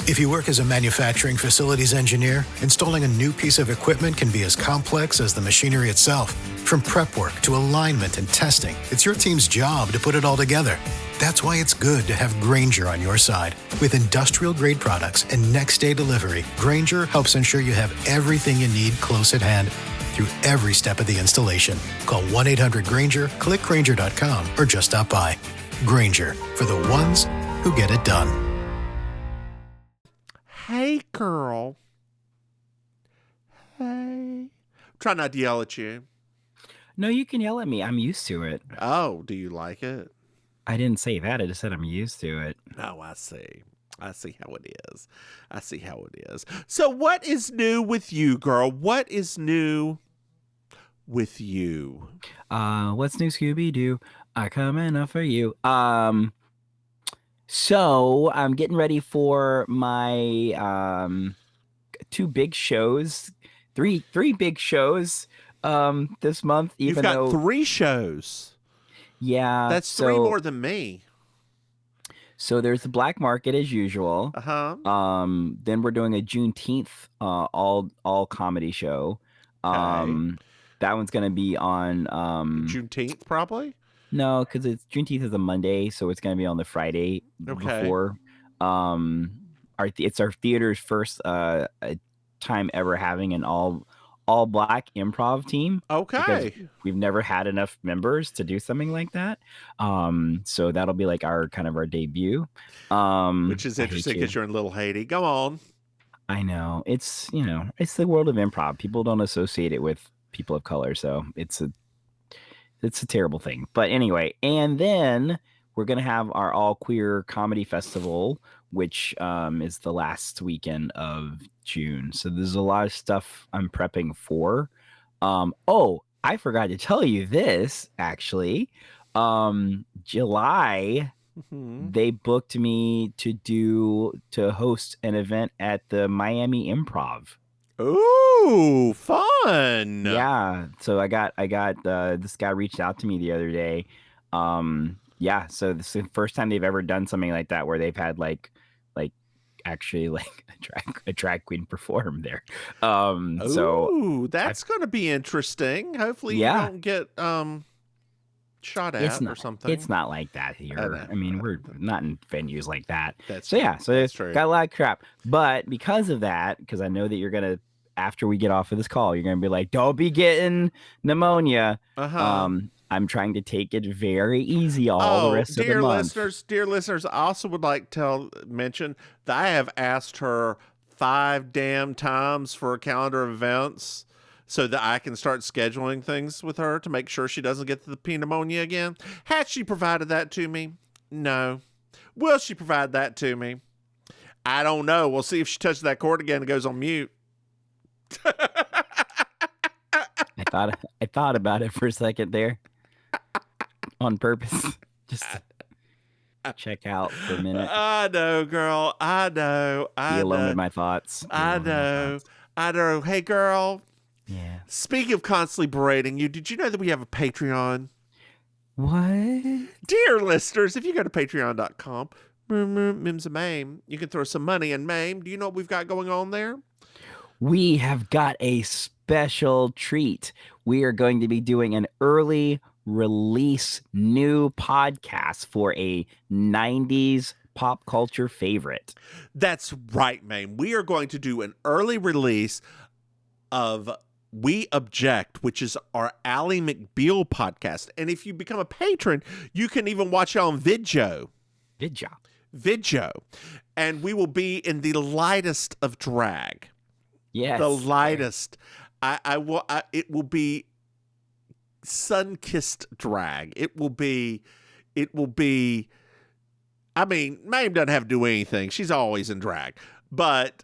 If you work as a manufacturing facilities engineer, installing a new piece of equipment can be as complex as the machinery itself. From prep work to alignment and testing, it's your team's job to put it all together. That's why it's good to have Grainger on your side. With industrial-grade products and next-day delivery, Grainger helps ensure you have everything you need close at hand through every step of the installation. Call 1-800-GRAINGER, click Grainger.com, or just stop by. Grainger, for the ones who get it done. Hey, girl. Hey. Try not to yell at you. No, you can yell at me. I'm used to it. Oh, do you like it? I didn't say that. I just said I'm used to it. Oh, I see. I see how it is. I see how it is. So what is new with you, girl? What is new with you? What's new, Scooby-Doo? I coming up for you. So I'm getting ready for my two big shows, three big shows this month. You've got 3 shows. Yeah, that's 3 more than me. So there's the Black Market as usual. Then we're doing a Juneteenth all comedy show. Okay. That one's gonna be on Juneteenth probably. No, because Juneteenth is a Monday, so it's going to be on the Friday before. It's our theater's first time ever having an all black improv team. Okay, we've never had enough members to do something like that. So that'll be like our debut. Which is interesting because you're in Little Haiti. Go on. I know it's the world of improv. People don't associate it with people of color, so it's a terrible thing. But anyway, and then we're going to have our all queer comedy festival, which is the last weekend of June. So there's a lot of stuff I'm prepping for. I forgot to tell you this, actually. July, they booked me to host an event at the Miami Improv. Ooh, fun. Yeah. So I got this guy reached out to me the other day. So this is the first time they've ever done something like that where they've had actually a drag queen perform there. So that's going to be interesting. Hopefully you don't get shot at or something. It's not like that here. I mean, we're not in venues like that. So it's true. Got a lot of crap. But because of that, because I know that you're going to, after we get off of this call, you're going to be like, don't be getting pneumonia. I'm trying to take it very easy the rest of the month. Dear listeners, I also would like to mention that I have asked her 5 damn times for a calendar of events so that I can start scheduling things with her to make sure she doesn't get the pneumonia again. Has she provided that to me? No. Will she provide that to me? I don't know. We'll see if she touches that cord again and goes on mute. I thought about it for a second there on purpose. Just check out for a minute. I know, girl. I know. Be alone with my thoughts. I know. Hey, girl. Yeah. Speaking of constantly berating you, did you know that we have a Patreon? What? Dear listeners, if you go to patreon.com, Mims and Maim, you can throw some money in. Maim, do you know what we've got going on there? We have got a special treat. We are going to be doing an early release new podcast for a 90s pop culture favorite. That's right, Maim. We are going to do an early release of We Object, which is our Ally McBeal podcast. And if you become a patron, you can even watch it on Vidjo. And we will be in the lightest of drag. Yes. The lightest. It will be sun-kissed drag. It will be, I mean, Maim doesn't have to do anything. She's always in drag. But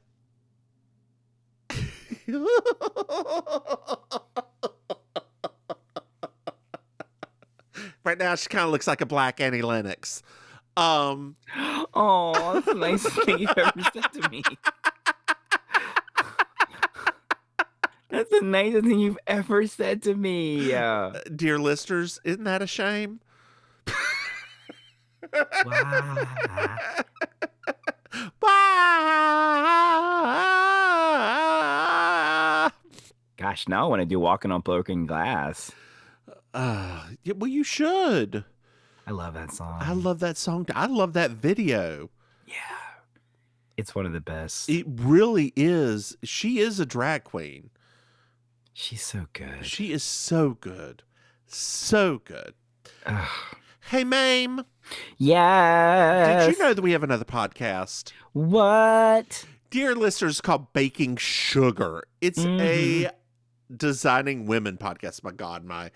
right now she kind of looks like a black Annie Lennox. Oh, that's the nicest thing you've ever said to me. That's the nicest thing you've ever said to me. Dear listeners, isn't that a shame? Wow. Bye. Gosh, now I want to do Walking on Broken Glass. Yeah, well, you should. I love that song. I love that song. I love that video. Yeah. It's one of the best. It really is. She is a drag queen. She's so good. She is so good. So good. Ugh. Hey, Maim. Yes. Did you know that we have another podcast? What? Dear listeners, it's called Baking Sugar. It's a designing women podcast. My God, my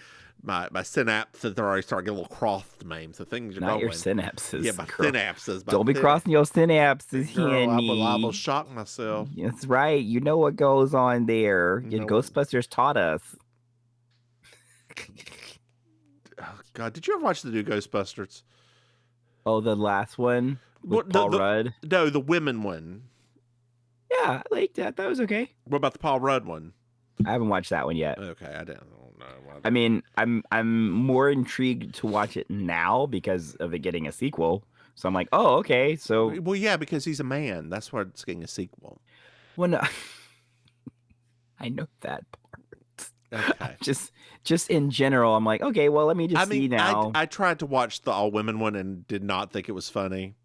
synapses are already starting to get a little crossed, Maim. So things are Not going. your synapses. Yeah, my girl. synapses. Don't be crossing your synapses, Girl, honey. I will shock myself. That's right. You know what goes on there. You know Ghostbusters taught us. Oh, God, did you ever watch the new Ghostbusters? Oh, the last one with What, Paul Rudd? No, the women one. Yeah, I liked that. That was okay. What about the Paul Rudd one? I haven't watched that one yet. Okay, I don't know. I mean, I'm more intrigued to watch it now because of it getting a sequel. So I'm like, oh, okay. So, Well, yeah, because he's a man. That's why it's getting a sequel. well, no, I know that part. Okay. Just in general, I'm like, okay, well, let me just see now. I tried to watch the all women one and did not think it was funny.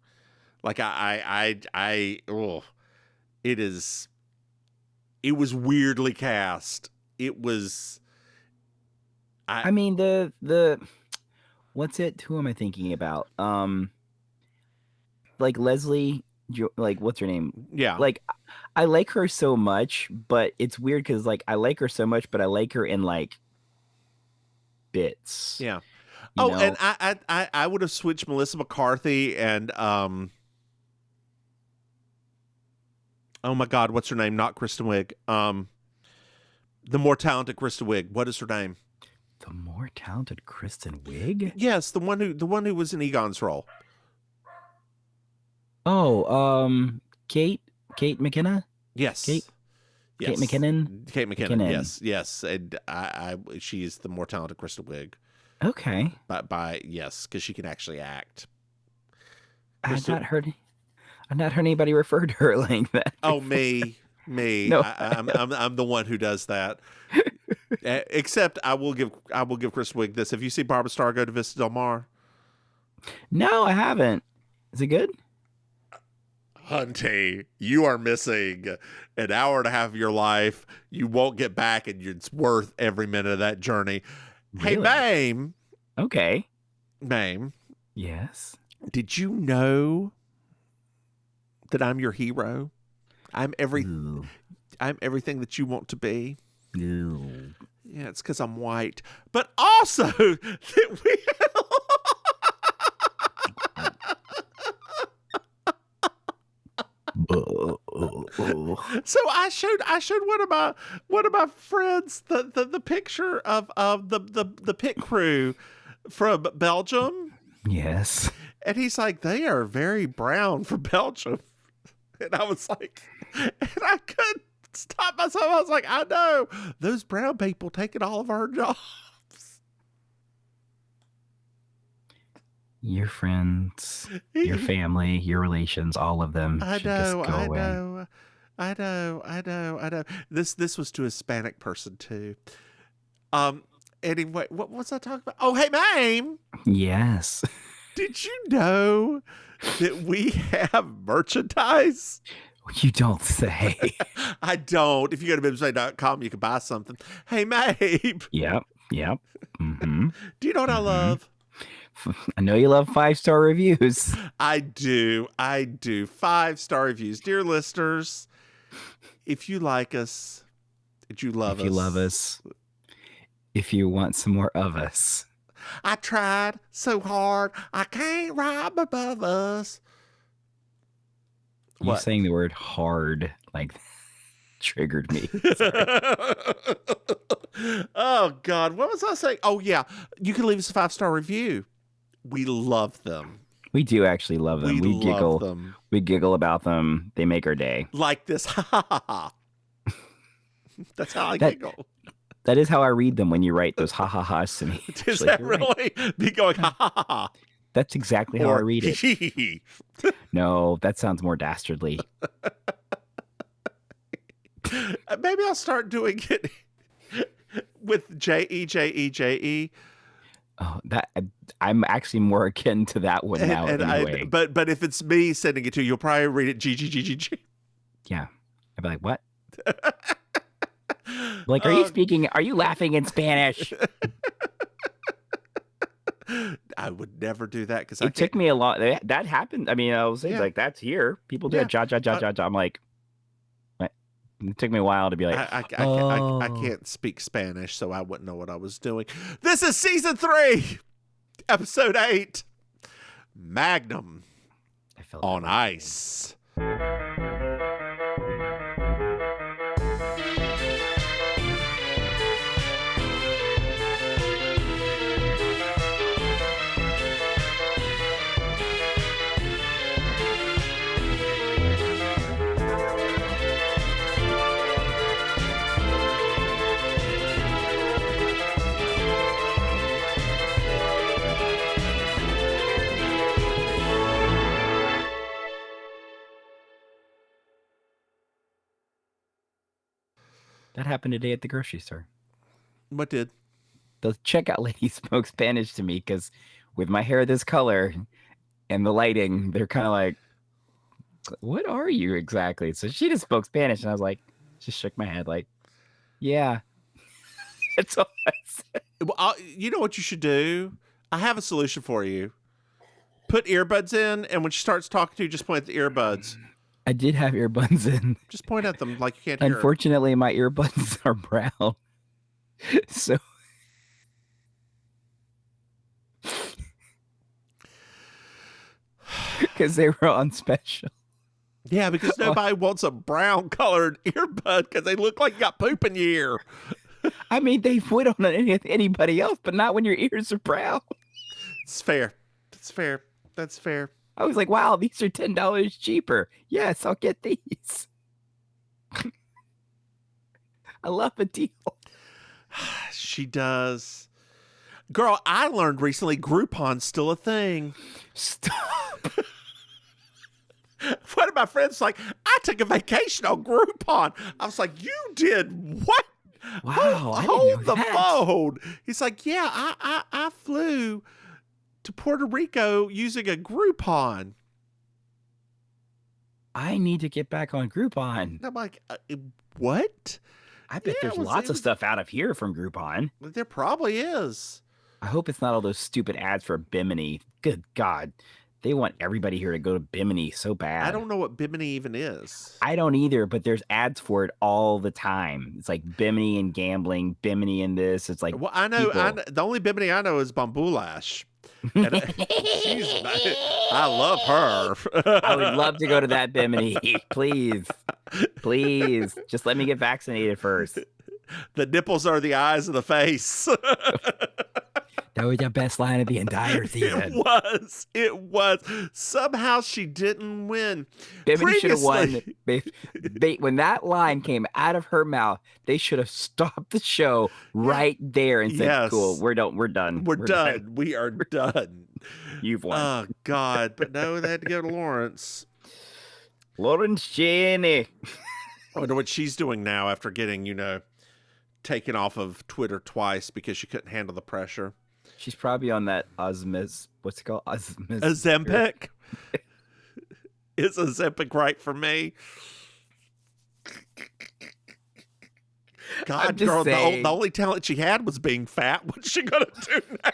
Like it was weirdly cast. It was. I mean, the what's it? Who am I thinking about? Like Leslie, like what's her name? Yeah. Like I like her so much, but it's weird because like I like her so much, but I like her in like bits. Yeah. You know? And I would have switched Melissa McCarthy and oh my God, what's her name? Not Kristen Wiig. The more talented Kristen Wiig. What is her name? The more talented Kristen Wiig? Yes, the one who was in Egon's role. Oh, Kate McKenna? Yes. Kate McKinnon? Kate McKinnon. Yes. And she is the more talented Kristen Wiig. Okay. Yes, because she can actually act. I've not heard anybody refer to her like that. Oh, me. No. I'm the one who does that. Except I will give Chris Wiig this. Have you seen Barbara Starr go to Vista Del Mar? No, I haven't. Is it good? Hunty, you are missing an hour and a half of your life. You won't get back, and it's worth every minute of that journey. Really? Hey, Maim. Okay. Maim. Yes. Did you know that I'm your hero? I'm everything that you want to be. Ooh. Yeah, it's because I'm white. But also that we So I showed one of my friends the picture of the pit crew from Belgium. Yes. And he's like, they are very brown for Belgium. And I was like, and I couldn't stop myself. I was like, I know those brown people taking all of our jobs. Your friends, your family, your relations, all of them. I should just know, go I away. know, I know, I know, I know. This was to a Hispanic person too. Anyway, what was I talking about? Oh, hey, Maim. Yes. Did you know that we have merchandise? You don't say. I don't. If you go to mimsway.com, you can buy something. Hey, Mabe. Yep. Mm-hmm. Do you know what I love? I know you love 5-star reviews. I do. 5-star reviews. Dear listeners, if you like us, if you love us, if you want some more of us. I tried so hard. I can't ride above us. You saying the word hard like triggered me. Oh, God. What was I saying? Oh, yeah. You can leave us a 5-star review. We love them. We do actually love them. We giggle. Them. We giggle about them. They make our day. Like this. Ha ha ha ha. That's how I giggle. That is how I read them when you write those ha ha ha's to me. Is that really? Right. Be going ha ha ha ha. That's exactly how I read it. No, that sounds more dastardly. Maybe I'll start doing it with Jeje. Oh, I'm actually more akin to that one now. Anyway. But if it's me sending it to you, you'll probably read it G. Yeah, I'd be like, what? Like, are you laughing in Spanish? I would never do that because it took me a lot. That happened. I mean, I was saying like that's here. People do it. Ja. I'm like, what? It took me a while to be like, I can't speak Spanish, so I wouldn't know what I was doing. This is season 3, episode 8, Magnum on ice. That happened today at the grocery store. What did? The checkout lady spoke Spanish to me because with my hair this color and the lighting, they're kind of like, what are you exactly? So she just spoke Spanish, and I was like, just shook my head like, yeah. That's all I said. Well, you know what you should do? I have a solution for you. Put earbuds in, and when she starts talking to you, just point at the earbuds. I did have earbuds in. Just point at them like you can't hear. Unfortunately, my earbuds are brown. So because they were on special. Yeah, because nobody wants a brown colored earbud because they look like you got poop in your ear. I mean, they would on anybody else, but not when your ears are brown. It's fair. That's fair. That's fair. I was like, wow, these are $10 cheaper. Yes, I'll get these. I love a deal. She does. Girl, I learned recently Groupon's still a thing. Stop. One of my friends was like, I took a vacation on Groupon. I was like, you did what? Wow, hold the phone. He's like, yeah, I flew to Puerto Rico using a Groupon. I need to get back on Groupon. And I'm like, what? I bet there's lots of stuff out of here from Groupon. There probably is. I hope it's not all those stupid ads for Bimini. Good God. They want everybody here to go to Bimini so bad. I don't know what Bimini even is. I don't either, but there's ads for it all the time. It's like Bimini and gambling, Bimini and this. It's like, well, I know the only Bimini I know is Bambulash. And I love her. I would love to go to that Bimini. Please. Please. Just let me get vaccinated first. The nipples are the eyes of the face. That was the best line of the entire season. It was. Somehow she didn't win. Bimini should have won. When that line came out of her mouth, they should have stopped the show right there and said, yes. Cool, we're done. We're done. We are done. You've won. Oh, God. But no, they had to go to Lawrence. Lawrence Cheney. I wonder what she's doing now after getting, taken off of Twitter twice because she couldn't handle the pressure. She's probably on that what's it called? Ozempic? Is Ozempic right for me? God, girl, the only talent she had was being fat. What's she going to do now?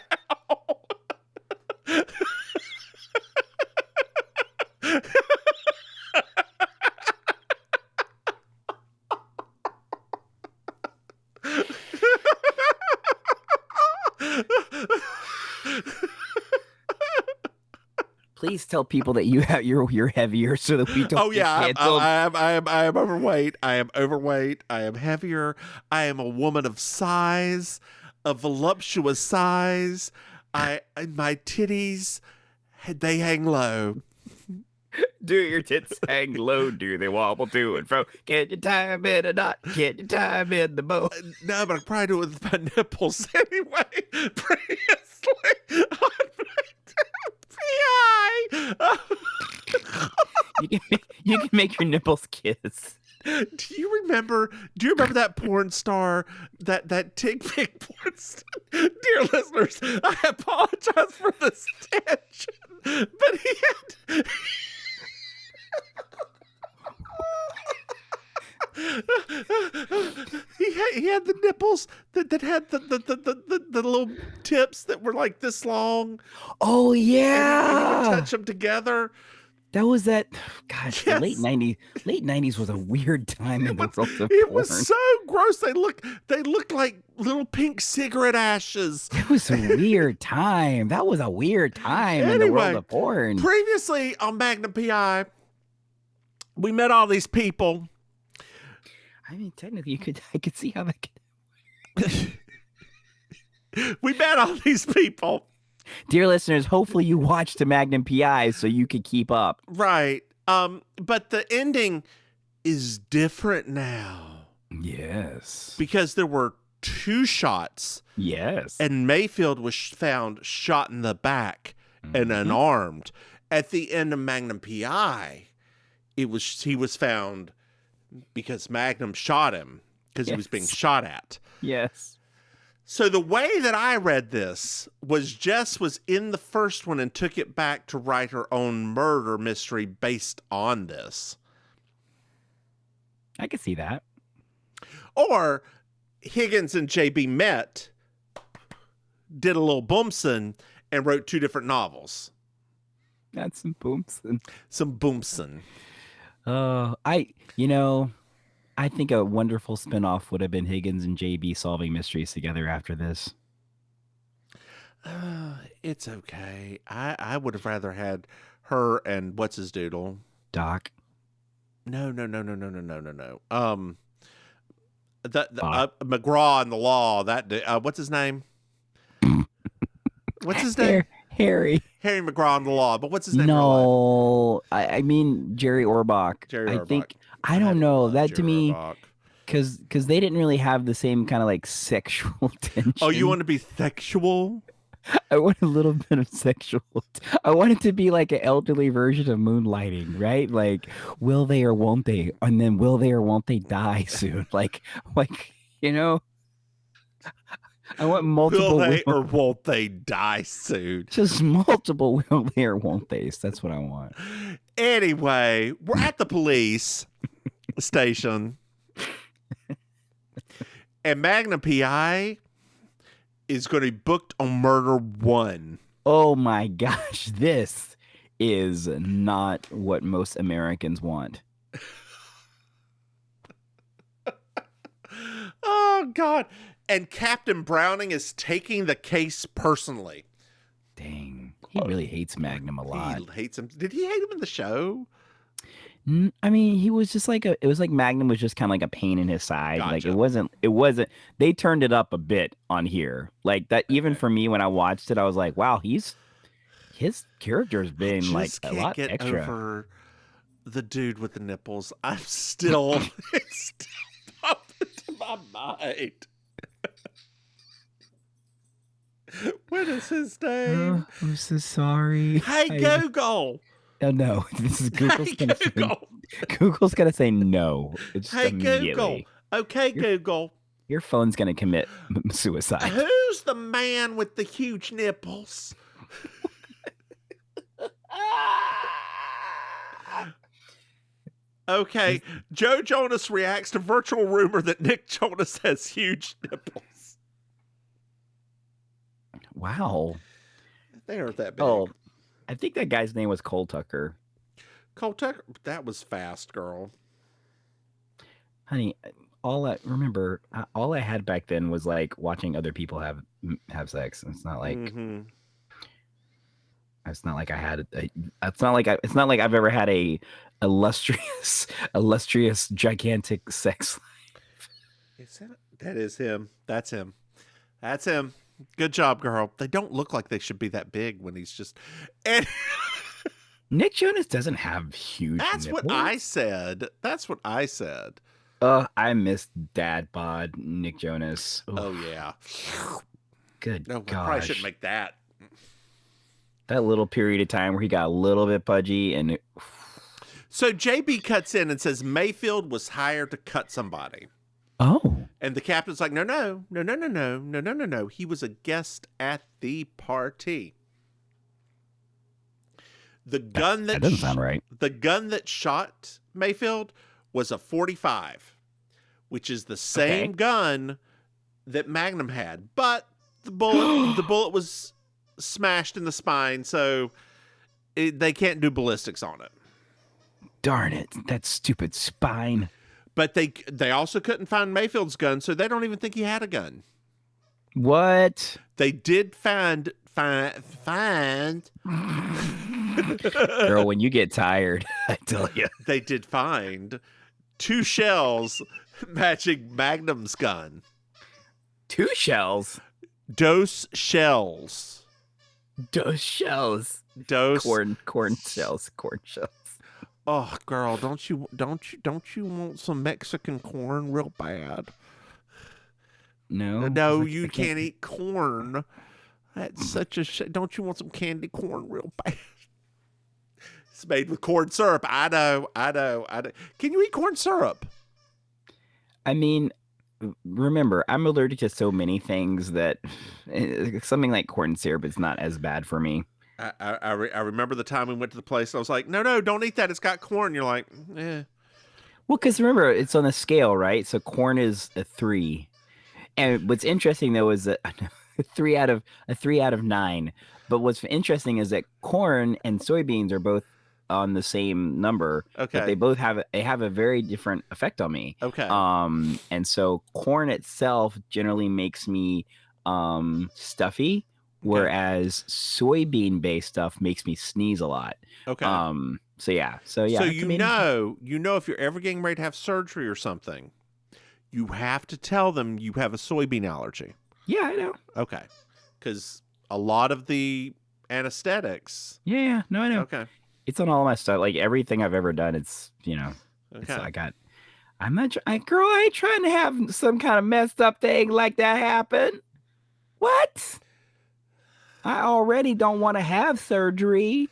Please tell people that you're heavier so that we don't. Oh yeah, I am overweight. I am overweight. I am heavier. I am a woman of size, a voluptuous size. My titties, they hang low. Do your tits hang low? Do they wobble to and fro? Can you tie 'em in a knot? Can you tie 'em in the bow? No, but I probably do it with my nipples anyway. Previously on PI. You can make your nipples kiss. Do you remember that porn star, that tick pick porn star? Dear listeners, I apologize for this tangent, but he had the nipples that had the little tips that were like this long. Oh And you yeah, could touch them together. that was that. Gosh, Yes. the late '90s was a weird time in the world of It porn. was so gross. They looked like little pink cigarette ashes. It was a weird time. That was a weird time in the world of porn. Previously on Magnum PI, we met all these people. I mean, technically, I could see how that could. We met all these people. Dear listeners, hopefully you watched the Magnum PI so you could keep up. Right. But the ending is different now. Yes. Because there were 2 shots. Yes. And Mayfield was found shot in the back and unarmed. At the end of Magnum PI, he was found because Magnum shot him because he was being shot at. Yes. So the way that I read this was Jess was in the first one and took it back to write her own murder mystery based on this. I could see that. Or Higgins and JB met, did a little boomsin, and wrote 2 different novels. That's some boomsin. Some boomsin. I think a wonderful spinoff would have been Higgins and JB solving mysteries together after this. It's okay. I would have rather had her and what's his doodle? Doc. No. The McGraw and the Law. That what's his name? What's his name? Harry McGraw and the Law. But what's his name? No, I mean Jerry Orbach. I think I don't know that to me because they didn't really have the same kind of like sexual tension. Oh, you want to be sexual? I want a little bit of sexual. I want it to be like an elderly version of Moonlighting, right? Like, will they or won't they? And then will they or won't they die soon? Like, you know, I want multiple. Will they or won't they die soon? Just multiple will they or won't theys. That's what I want. Anyway, we're at the police station. And Magnum PI is going to be booked on Murder 1. Oh my gosh, this is not what most Americans want. Oh, God. And Captain Browning is taking the case personally. Dang. He really hates Magnum a lot. He hates him. Did he hate him in the show? I mean, he was just like it was like Magnum was just kind of like a pain in his side. Gotcha. Like it wasn't, they turned it up a bit on here. Like that, even for me, when I watched it, I was like, wow, his character's been like a lot get extra. Over the dude with the nipples. It's still popped into my mind. What is his name? I'm so sorry. Hey, Google. Oh no, this is Google's Hey, gonna Google. Google's gonna say no. It's Hey, immediately. Google. Okay, Google. Your phone's gonna commit suicide. Who's the man with the huge nipples? Okay, Joe Jonas reacts to virtual rumor that Nick Jonas has huge nipples. Wow. They aren't that big. Oh, I think that guy's name was Cole Tucker. Cole Tucker, that was fast, girl. Honey, all I had back then was like watching other people have sex. It's not like it's not like I had it's not like I've ever had a illustrious gigantic sex life. That is him. That's him. Good job, girl. They don't look like they should be that big when he's just. And Nick Jonas doesn't have huge. That's nipples. what I said. I miss dad bod Nick Jonas. Oof. Oh yeah. Good No, gosh. I probably shouldn't make that. That little period of time where he got a little bit pudgy and. So JB cuts in and says Mayfield was hired to cut somebody. Oh. And the captain's like, no. He was a guest at the party. The gun that doesn't sound right. The gun that shot Mayfield was a .45, which is the same gun that Magnum had, but the bullet was smashed in the spine, so they can't do ballistics on it. Darn it! That stupid spine. But they also couldn't find Mayfield's gun, so they don't even think he had a gun. What? They did find. Girl, when you get tired, I tell you. They did find 2 shells matching Magnum's gun. 2 shells? Dose shells. Dose shells. Dose corn shells. Corn shells. Oh, girl, don't you want some Mexican corn real bad? No, you can't eat corn. That's such a shame. Don't you want some candy corn real bad? It's made with corn syrup. I know. Can you eat corn syrup? I mean, remember, I'm allergic to so many things that something like corn syrup is not as bad for me. I remember the time we went to the place. I was like, no, don't eat that. It's got corn. You're like, eh. Well, because remember, it's on a scale, right? So corn is a 3. And what's interesting, though, is that a 3 out of 9. But what's interesting is that corn and soybeans are both on the same number. Okay. But they both have a very different effect on me. Okay. And so corn itself generally makes me stuffy, whereas soybean-based stuff makes me sneeze a lot. Okay. So yeah. So you know if you're ever getting ready to have surgery or something, you have to tell them you have a soybean allergy. Yeah, I know. Okay. Because a lot of the anesthetics. Yeah. No, I know. Okay. It's on all my stuff. Like everything I've ever done, it's, Okay. Girl, I ain't trying to have some kind of messed up thing like that happen. What? I already don't want to have surgery.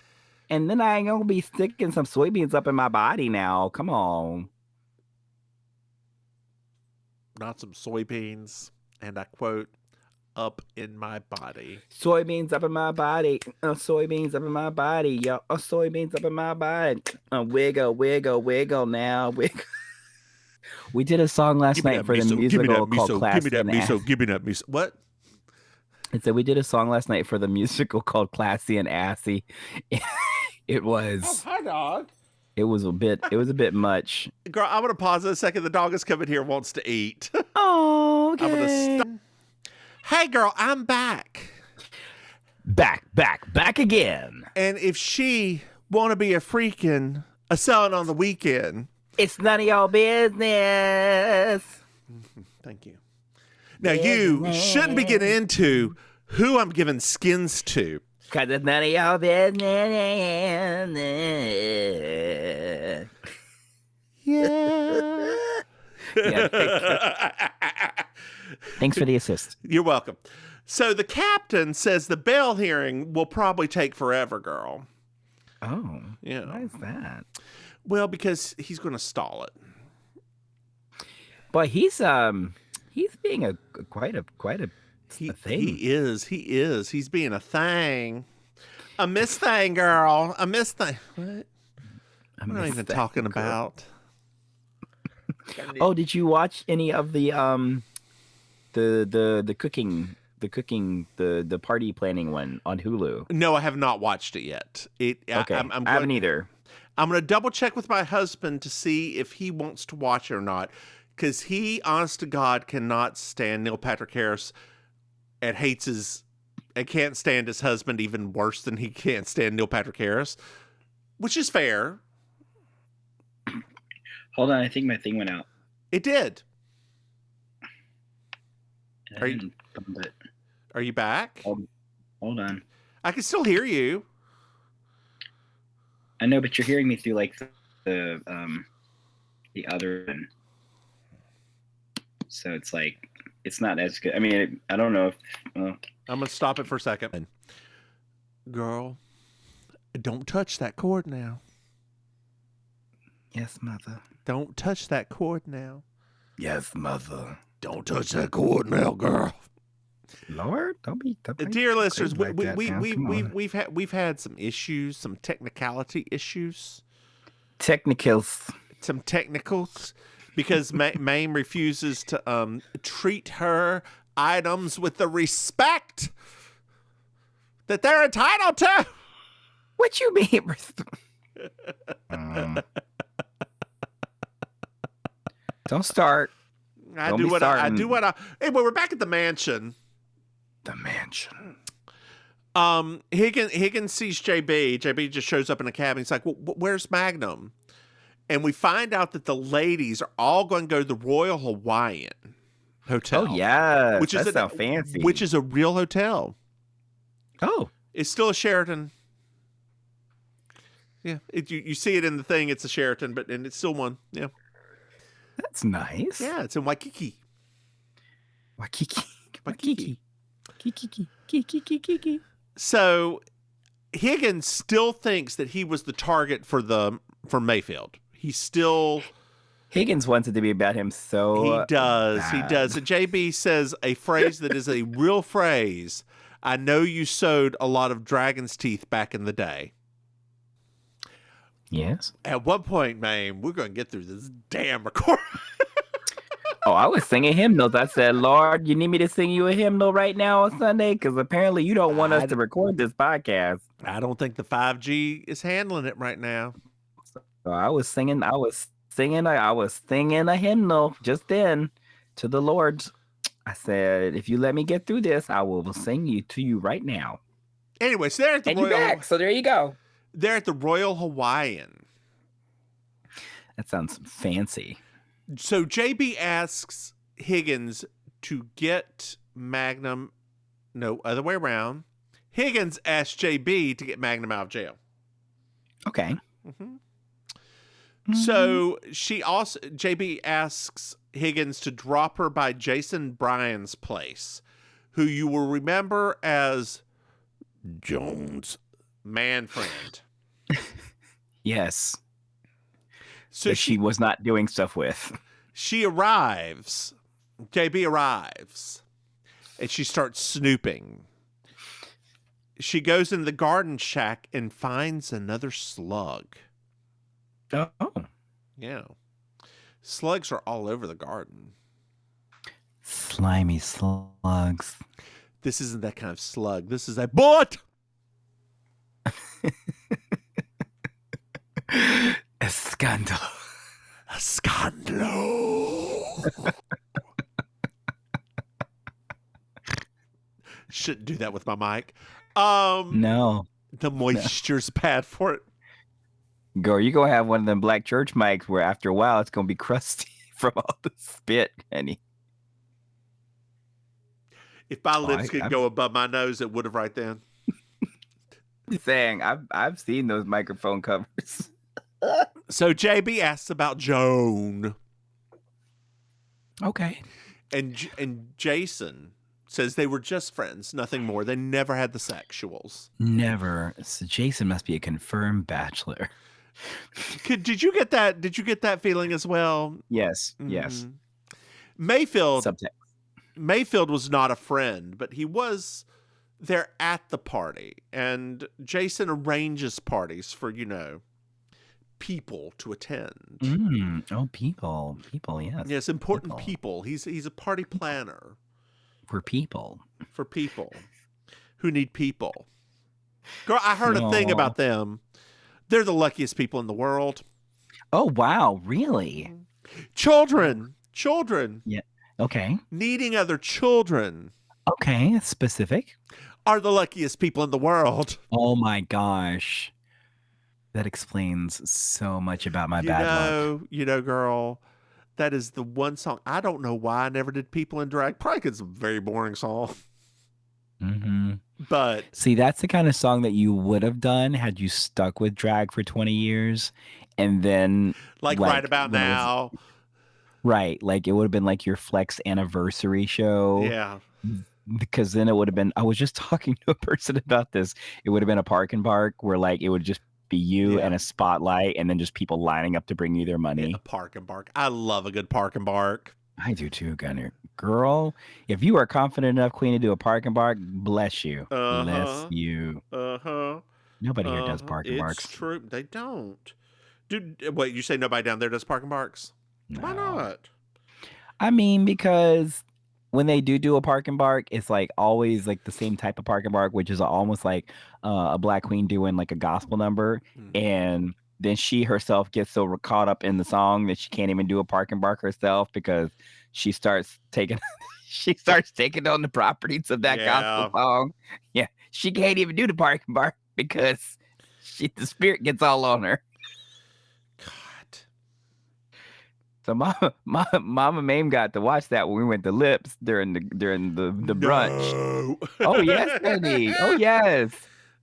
And then I ain't going to be sticking some soybeans up in my body now. Come on. Not some soybeans. And I quote, up in my body. Soybeans up in my body. Soybeans up in my body. Yo, soybeans up in my body. Wiggle, wiggle, wiggle now. Wiggle. We did a song last night for the musical called Classy and Assy. Give me that miso. What? And so we did a song last night for the musical called Classy and Assy. It was. Oh, hi, dog. It was a bit much. Girl, I'm gonna pause a second. The dog is coming here, wants to eat. Oh, okay. I'm gonna stop. Hey, girl, I'm back. Back again. And if she wanna be a freaking a selling on the weekend, it's none of your business. Thank you. Now you shouldn't be getting into who I'm giving skins to. Cause it's none of your business. Yeah. Thanks for the assist. You're welcome. So the captain says the bail hearing will probably take forever, girl. Oh. Yeah. Why is that? Well, because he's going to stall it. But he's being quite a thing. He is. He's being a thing. A miss thing, girl. A miss thing. What? I'm not even talking about. Oh, did you watch any of the cooking, the party planning one on Hulu? No, I have not watched it yet. Okay. I haven't either. I'm going to double check with my husband to see if he wants to watch it or not. Because he, honest to God, cannot stand Neil Patrick Harris and can't stand his husband even worse than he can't stand Neil Patrick Harris, which is fair. Hold on, I think my thing went out. It did. Are you back? Hold on. I can still hear you. I know, but you're hearing me through like the other one. So it's like it's not as good. I mean, I don't know if I'm gonna stop it for a second. Girl, don't touch that cord now. Yes, mother. Don't touch that cord now. Yes, mother. Don't touch that cord now, girl. Lord, don't be Dear listeners, like that now. Come on. we've had some issues, some technicality issues. Technicals. Some technicals, because Maim refuses to treat her items with the respect that they're entitled to. What you mean? Don't start. I do what I. Hey, well, we're back at the mansion. The mansion. Higgins sees JB. JB just shows up in a cab. And he's like, well, where's Magnum? And we find out that the ladies are all going to go to the Royal Hawaiian Hotel. Oh, yeah. Which is fancy. Which is a real hotel. Oh. It's still a Sheraton. Yeah. You see it in the thing. It's a Sheraton, and it's still one. Yeah. That's nice. Yeah. It's in Waikiki. Waikiki. Kiki. So Higgins still thinks that he was the target for Mayfield. He's still... Higgins wants it to be about him so He does. bad. He does. And JB says a phrase that is a real phrase. I know you sewed a lot of dragon's teeth back in the day. Yes. At one point, Maim, we're going to get through this damn recording. Oh, I was singing hymnals. I said, Lord, you need me to sing you a hymnal right now on Sunday? Because apparently you don't want us to record this podcast. I don't think the 5G is handling it right now. So I was singing a hymnal just then to the Lord. I said, if you let me get through this, I will sing you to you right now. Anyway, so they're at the and you're back, so there you go. They're at the Royal Hawaiian. That sounds fancy. So JB asks Higgins to get Magnum, no, other way around. Higgins asks JB to get Magnum out of jail. Okay. So JB asks Higgins to drop her by Jason Bryan's place, who you will remember as Jones' man friend. Yes. So that she was not doing stuff with. She arrives. JB arrives. And she starts snooping. She goes into the garden shack and finds another slug. Oh. Yeah. Slugs are all over the garden. Slimy slugs. This isn't that kind of slug. This is a bullet. A scandal. A scandal. Shouldn't do that with my mic. No. The moisture's bad for it. Girl, you gonna have one of them black church mics where after a while it's gonna be crusty from all the spit, honey. If my lips could go above my nose, it would have right then. Saying I've seen those microphone covers. So JB asks about Joan. Okay. And Jason says they were just friends, nothing more. They never had the sexuals. Never. So Jason must be a confirmed bachelor. Did you get that? Did you get that feeling as well? Yes. Yes. Mayfield. Subtext. Mayfield was not a friend, but he was there at the party. And Jason arranges parties for, people to attend. Oh, people. People, yes. Yes, important people. He's a party planner. For people. For people who need people. Girl, I heard a thing about them. They're the luckiest people in the world. Oh, wow. Really? Children. Yeah. Okay. Needing other children. Okay. Specific. Are the luckiest people in the world. Oh, my gosh. That explains so much about my bad luck. Girl, that is the one song. I don't know why I never did People in Drag. Probably because it's a very boring song. But see, that's the kind of song that you would have done had you stuck with drag for 20 years. And then like right about now. Right. Like it would have been like your Flex anniversary show. Yeah. Because then it would have been, I was just talking to a person about this. It would have been a park and bark where like it would just be you Yeah. and a spotlight, and then just people lining up to bring you their money. A park and bark. I love a good park and bark. I do too, Gunner. Girl, if you are confident enough, Queen, to do a park and bark, bless you. Bless you. Nobody here does park and barks. It's true. They don't. Dude, wait, you say nobody down there does park and barks? No. Why not? I mean, because when they do a park and bark, it's like always like the same type of park and bark, which is almost like a Black Queen doing like a gospel number. And then she herself gets so caught up in the song that she can't even do a park and bark herself because she starts taking on the properties of that gospel song. Yeah, she can't even do the park and bark because the spirit gets all on her. God. So Mama Maim got to watch that when we went to Lips during the brunch. Oh yes, Eddie. Oh yes.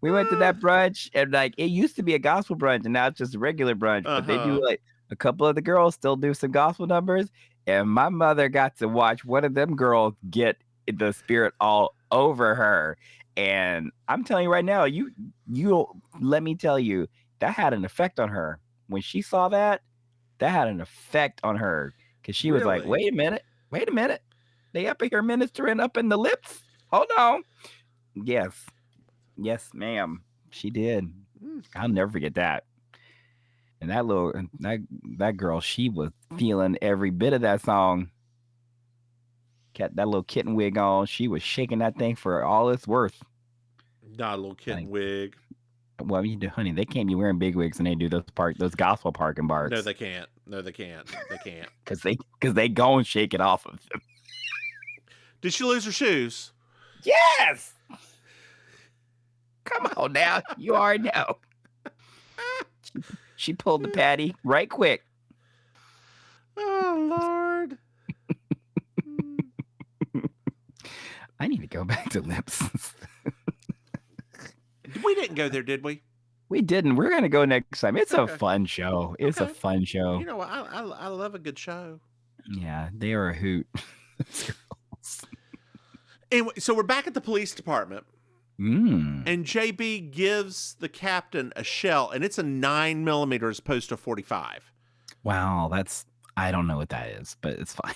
We went to that brunch, and like it used to be a gospel brunch, and now it's just a regular brunch. But they do like a couple of the girls still do some gospel numbers, and my mother got to watch one of them girls get the spirit all over her. And I'm telling you right now, you let me tell you, that had an effect on her. When she saw that had an effect on her because she was like, wait a minute. They up here ministering up in the Lips. Hold on. Yes, ma'am. She did. I'll never forget that. And that girl, she was feeling every bit of that song. Got that little kitten wig on. She was shaking that thing for all it's worth. Not a little kitten wig. Well, honey, they can't be wearing big wigs and they do those gospel park and barks. No, they can't. They can't. Because they go and shake it off of them. Did she lose her shoes? Yes. Come on now. You already know. She pulled the patty right quick. Oh, Lord. I need to go back to Lips. We didn't go there, did we? We didn't. We're going to go next time. It's a fun show. It's a fun show. You know what? I love a good show. Yeah, they are a hoot. Anyway, so we're back at the police department. And JB gives the captain a shell, and it's a 9mm as opposed to 45. Wow, I don't know what that is, but it's fine.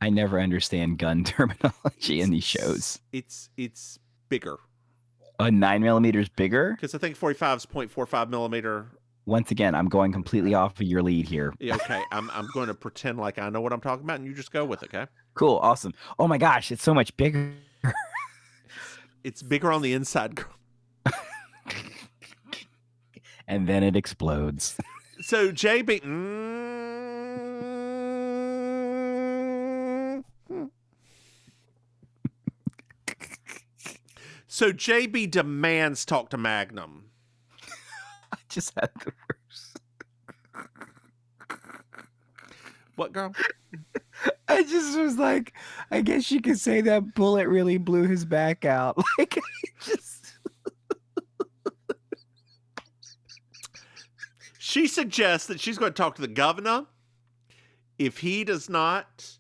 I never understand gun terminology in these shows. It's bigger. A 9mm is bigger? Because I think 45 is 0.45mm. Once again, I'm going completely off of your lead here. Yeah, okay, I'm going to pretend like I know what I'm talking about, and you just go with it, okay? Cool, awesome. Oh my gosh, it's so much bigger. It's bigger on the inside, girl. And then it explodes. So JB... So JB demands talk to Magnum. I just had the worst. What, girl? I just was like, I guess you could say that bullet really blew his back out. Like, She suggests that she's going to talk to the governor. If he does not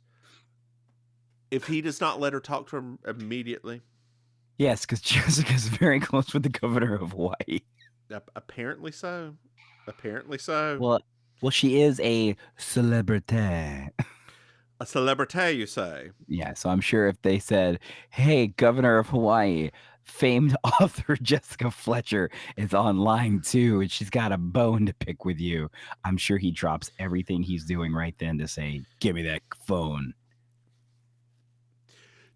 let her talk to him immediately. Yes, because Jessica's very close with the governor of Hawaii. Apparently so. Well, she is a celebrity. A celebrity, you say? Yeah, so I'm sure if they said, hey, governor of Hawaii, famed author Jessica Fletcher is online too, and she's got a bone to pick with you, I'm sure he drops everything he's doing right then to say, give me that phone.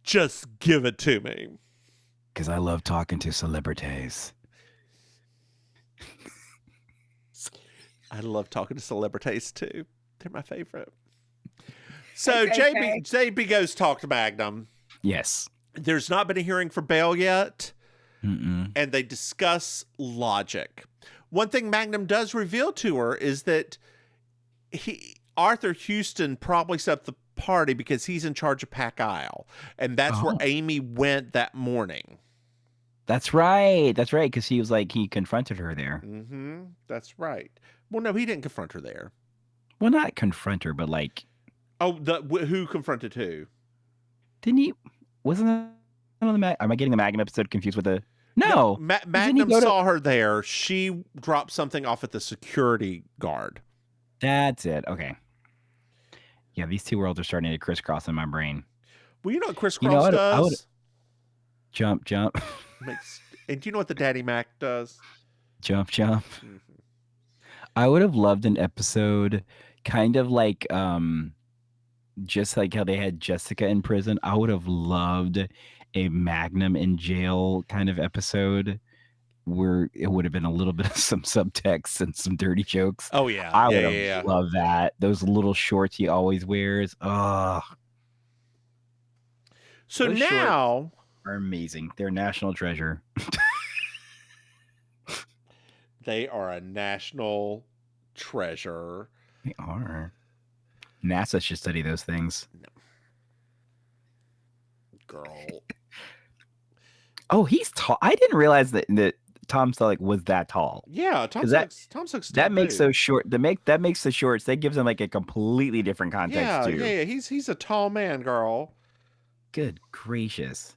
Just give it to me. Because I love talking to celebrities. I love talking to celebrities too. They're my favorite. So JB goes talk to Magnum. Yes. There's not been a hearing for bail yet. Mm-mm. And they discuss logic. One thing Magnum does reveal to her is that Arthur Houston probably set up the party because he's in charge of Pack Isle. And that's where Amy went that morning. That's right. Because he confronted her there. Mm-hmm. That's right. Well, no, he didn't confront her there. Well, not confront her, but like... Oh, who confronted who? Didn't he... Wasn't that on the Am I getting the Magnum episode confused with the... No. Magnum saw her there. She dropped something off at the security guard. That's it. Okay. Yeah, these two worlds are starting to crisscross in my brain. Well, you know what crisscross does? Jump. And do you know what the Daddy Mac does? Jump. Mm-hmm. I would have loved an episode kind of like just like how they had Jessica in prison. I would have loved a Magnum in jail kind of episode where it would have been a little bit of some subtext and some dirty jokes. Oh yeah. I would have loved that. Those little shorts he always wears. Oh. So those now are amazing. They're a national treasure. They are a national treasure. They are. NASA should study those things. No. Girl. Oh, he's tall. I didn't realize that Tom Selleck was that tall. Yeah, Tom Selleck's that makes those short. That makes the shorts. That gives them like a completely different context too. Yeah. He's a tall man, girl. Good gracious,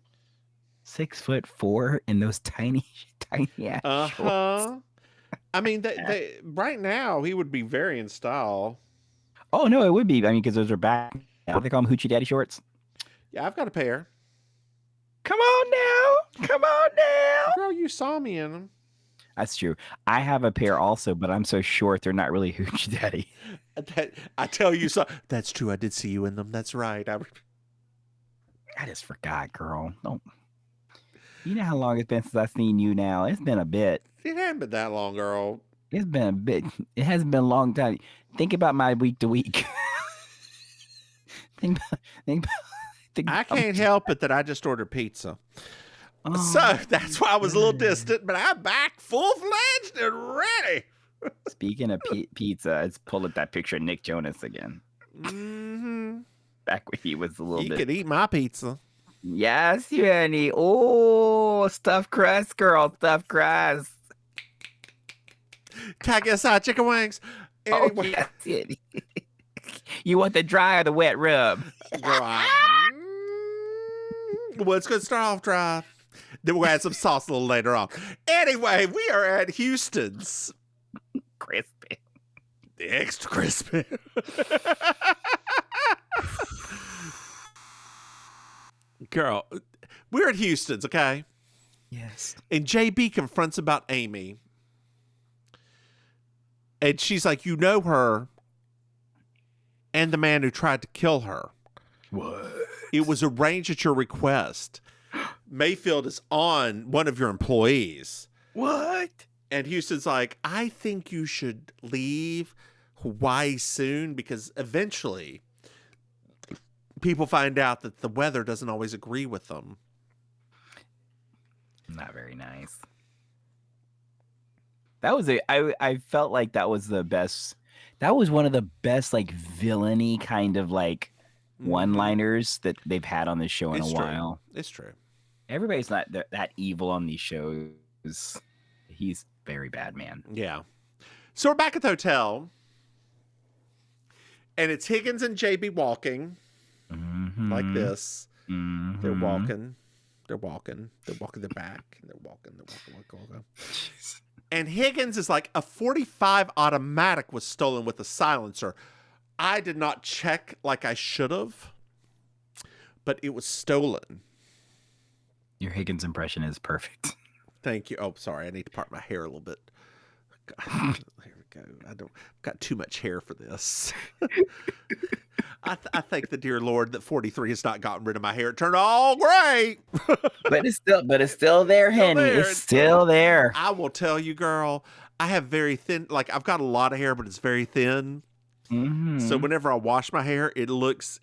6'4" in those tiny ass shorts. I mean, they right now he would be very in style. Oh no, it would be. I mean, because those are back. What do they call them? Hoochie Daddy shorts. Yeah, I've got a pair. Come on now, girl. You saw me in them. That's true. I have a pair also, but I'm so short they're not really Hoochie Daddy. I tell you so. That's true. I did see you in them. That's right. I just forgot, girl. Don't. You know how long it's been since I've seen you now? It's been a bit. It hasn't been that long, girl. It's been a bit. It hasn't been a long time. Think about my week to week. think I can't help it that I just ordered pizza. So that's why I was a little distant, but I'm back full-fledged and ready. Speaking of pizza, let's pull up that picture of Nick Jonas again. Mm-hmm. Back when he was a little bit. You could eat my pizza. Yes, Yenny. Oh, stuffed crust, girl. Stuffed crust. Can I get side chicken wings? Anyway. Oh, yes, Yenny. You want the dry or the wet rub? Well, it's going to start off dry. Then we'll add some sauce a little later on. Anyway, we are at Houston's. Crispy. Extra crispy. Girl, we're at Houston's, okay? Yes. And JB confronts about Amy. And she's like, you know her and the man who tried to kill her. What? It was arranged at your request. Mayfield is on one of your employees. What? And Houston's like, I think you should leave Hawaii soon because eventually people find out that the weather doesn't always agree with them. Not very nice. That was I felt like that was the best. That was one of the best like villainy kind of like one-liners that they've had on this show in a while. It's true. Everybody's not that evil on these shows. He's very bad, man. Yeah. So we're back at the hotel. And it's Higgins and JB walking. Mm-hmm. Like this. Mm-hmm. They're walking. They're walking their back. They're walking. And Higgins is like, a .45 automatic was stolen with a silencer. I did not check like I should have, but it was stolen. Your Higgins impression is perfect. Thank you. Oh, sorry. I need to part my hair a little bit. God, here we go. I've got too much hair for this. I thank the dear Lord that 43 has not gotten rid of my hair. It turned all gray. but it's still there, Henny. It's still there. I will tell you, girl, I have very thin, like I've got a lot of hair, but it's very thin. Mm-hmm. So whenever I wash my hair, it looks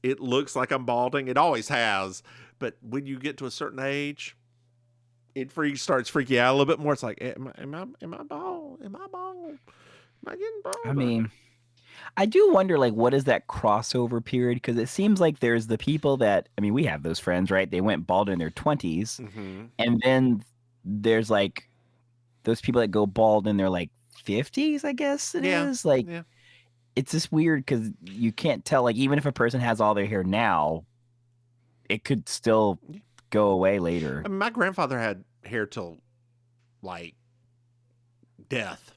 like I'm balding. It always has. But when you get to a certain age, it starts freaking you out a little bit more. It's like, am I bald? Am I bald? Am I getting bald? I mean, I do wonder, like, what is that crossover period? Because it seems like there's the people that, I mean, we have those friends, right? They went bald in their 20s. Mm-hmm. And then there's, like, those people that go bald in their, like, 50s, I guess it is. Like, it's just weird because you can't tell, like, even if a person has all their hair now, it could still go away later. I mean, my grandfather had hair till like death.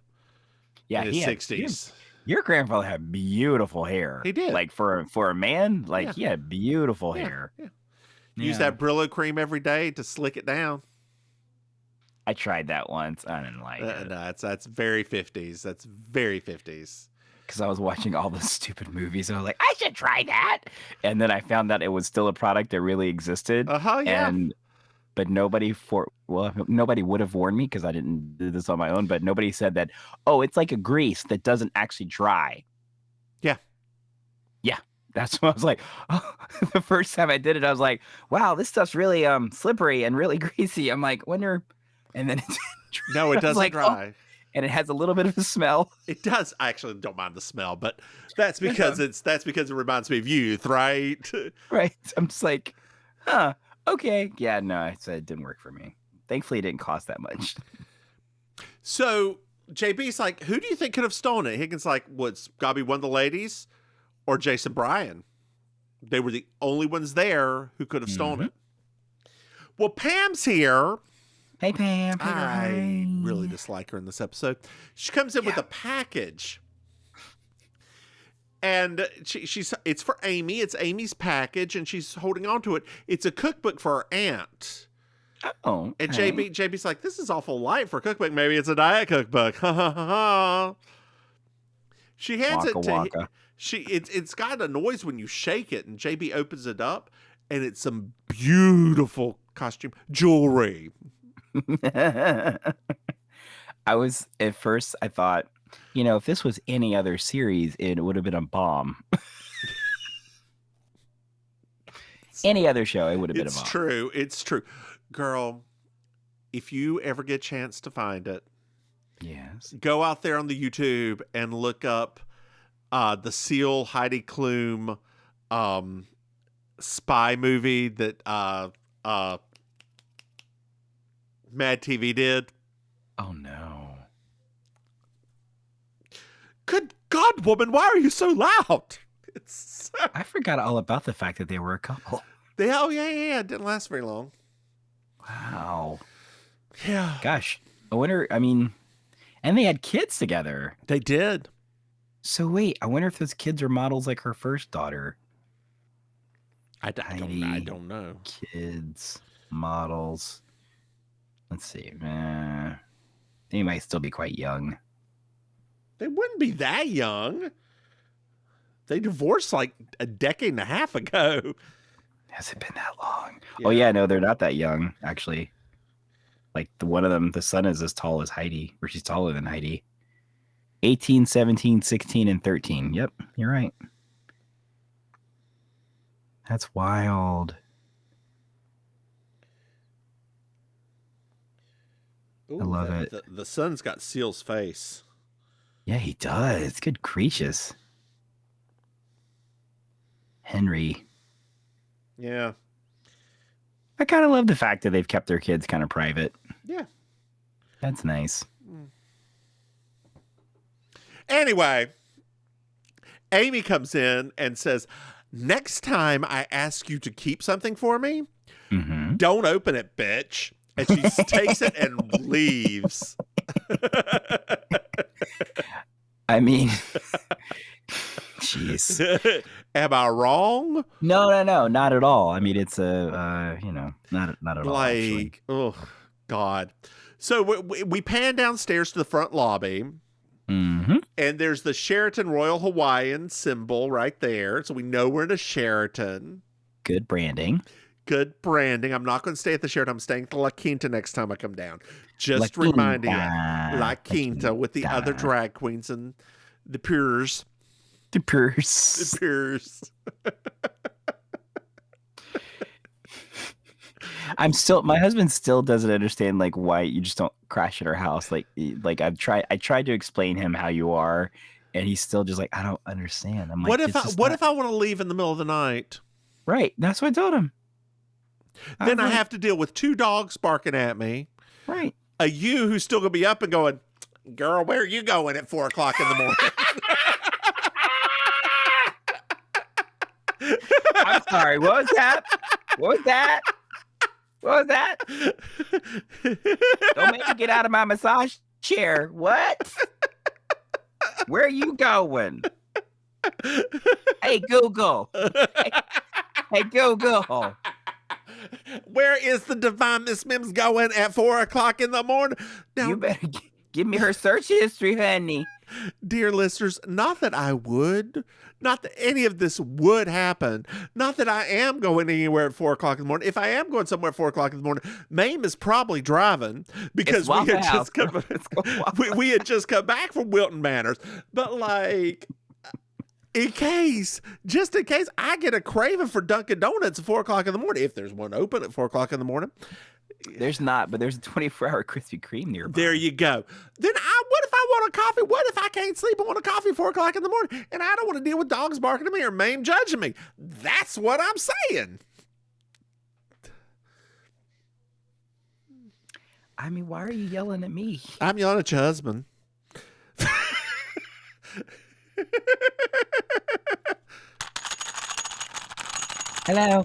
Yeah, in his 60s. Your grandfather had beautiful hair. He did. Like for a man, like he had beautiful hair. Yeah. Use that Brillo cream every day to slick it down. I tried that once. I didn't like it. No, that's very 50s. That's very 50s. Because I was watching all the stupid movies. I was like, I should try that. And then I found that it was still a product that really existed. Yeah. But nobody would have warned me because I didn't do this on my own. But nobody said that, oh, it's like a grease that doesn't actually dry. Yeah. Yeah. That's what I was like. Oh, the first time I did it, I was like, wow, this stuff's really slippery and really greasy. I'm like, wonder. And then it's no, it doesn't dry. Oh. And it has a little bit of a smell. It does. I actually don't mind the smell, but that's because it reminds me of youth, right? Right. I'm just like, huh. Okay. Yeah, no, it didn't work for me. Thankfully, it didn't cost that much. So JB's like, who do you think could have stolen it? Higgins like, it's gotta be one of the ladies or Jason Bryan. They were the only ones there who could have stolen it. Well, Pam's here. Hey, Pam. I really dislike her in this episode. She comes in with a package. And it's for Amy. It's Amy's package, and she's holding on to it. It's a cookbook for her aunt. Oh. And JB's like, this is awful light for a cookbook. Maybe it's a diet cookbook. Ha ha ha ha. She hands it to waka. It's got a noise when you shake it, and JB opens it up, and it's some beautiful costume jewelry. At first I thought, if this was any other series, it would have been a bomb. Any other show, it would have been a bomb. It's true. Girl, if you ever get a chance to find it, yes, go out there on the YouTube and look up the Seal Heidi Klum spy movie that Mad TV did. Oh no. Good God, woman, why are you so loud? I forgot all about the fact that they were a couple. It didn't last very long. Wow. Yeah. Gosh. And they had kids together. They did. So wait, I wonder if those kids are models like her first daughter. I don't know. Kids, models. Let's see. They might still be quite young. They wouldn't be that young. They divorced like a decade and a half ago. Has it been that long? Yeah. Oh, yeah. No, they're not that young, actually. Like one of them, the son is as tall as Heidi, or she's taller than Heidi. 18, 17, 16, and 13. Yep, you're right. That's wild. Ooh, I love it. The son's got Seal's face. Yeah, he does. Good gracious. Henry. Yeah. I kind of love the fact that they've kept their kids kind of private. Yeah. That's nice. Anyway, Amy comes in and says, next time I ask you to keep something for me, don't open it, bitch. And she takes it and leaves. I mean, jeez. Am I wrong? No, not at all. I mean, it's not at all. Like, oh, God. So we pan downstairs to the front lobby. And there's the Sheraton Royal Hawaiian symbol right there. So we know we're in a Sheraton. Good branding. I'm not going to stay at the Sheraton. I'm staying at the La Quinta next time I come down. Just reminding you. La Quinta with the other drag queens and the Pures. The Pures. My husband still doesn't understand like why you just don't crash at our house. Like I tried to explain him how you are, and he's still just like, I don't understand. I'm like, what if I want to leave in the middle of the night? Right. That's what I told him. Then I have to deal with 2 dogs barking at me. Right. A you who's still gonna be up and going, girl, where are you going at 4 o'clock in the morning? I'm sorry. What was that? What was that? Don't make me get out of my massage chair. What? Where are you going? Hey, Google. Hey, Google. Where is the divine Miss Mims going at 4:00 in the morning? Now, You better give me her search history, honey. dear listeners, not that I would, not that any of this would happen, not that I am going anywhere at 4:00 in the morning. If I am going somewhere at 4:00 in the morning, Maim is probably driving because we had just come, we had just come back from Wilton Manors. But like, just in case I get a craving for Dunkin' Donuts at 4:00 in the morning, if there's one open at 4:00 in the morning. There's not, but there's a 24-hour Krispy Kreme nearby. There you go. Then what if I want a coffee? What if I can't sleep and want a coffee at 4:00 in the morning and I don't want to deal with dogs barking at me or Maim judging me? That's what I'm saying. I mean, why are you yelling at me? I'm yelling at your husband. Hello.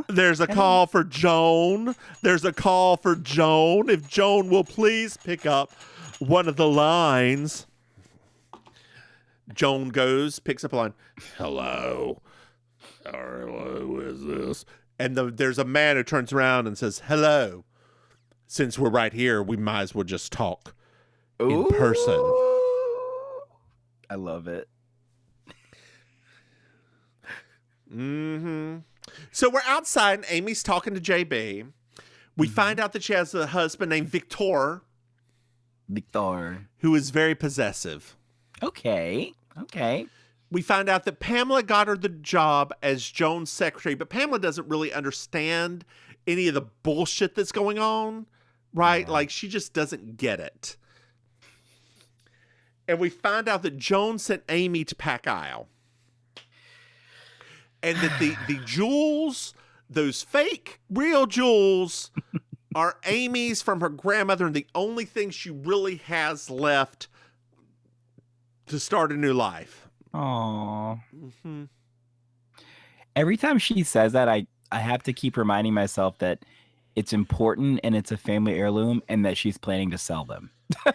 There's a call for Joan. If Joan will please pick up one of the lines. Joan goes, picks up a line. Hello. Who is this? And there's a man who turns around and says, hello. Since we're right here, we might as well just talk in person. I love it. Mm-hmm. So we're outside and Amy's talking to JB. We find out that she has a husband named Victor, who is very possessive. Okay. We find out that Pamela got her the job as Joan's secretary, but Pamela doesn't really understand any of the bullshit that's going on, right? Yeah. Like, she just doesn't get it. And we find out that Joan sent Amy to Pack Isle. And that the jewels, those fake, real jewels, are Amy's from her grandmother, and the only thing she really has left to start a new life. Aww. Mm-hmm. Every time she says that, I have to keep reminding myself that it's important and it's a family heirloom and that she's planning to sell them. Yeah.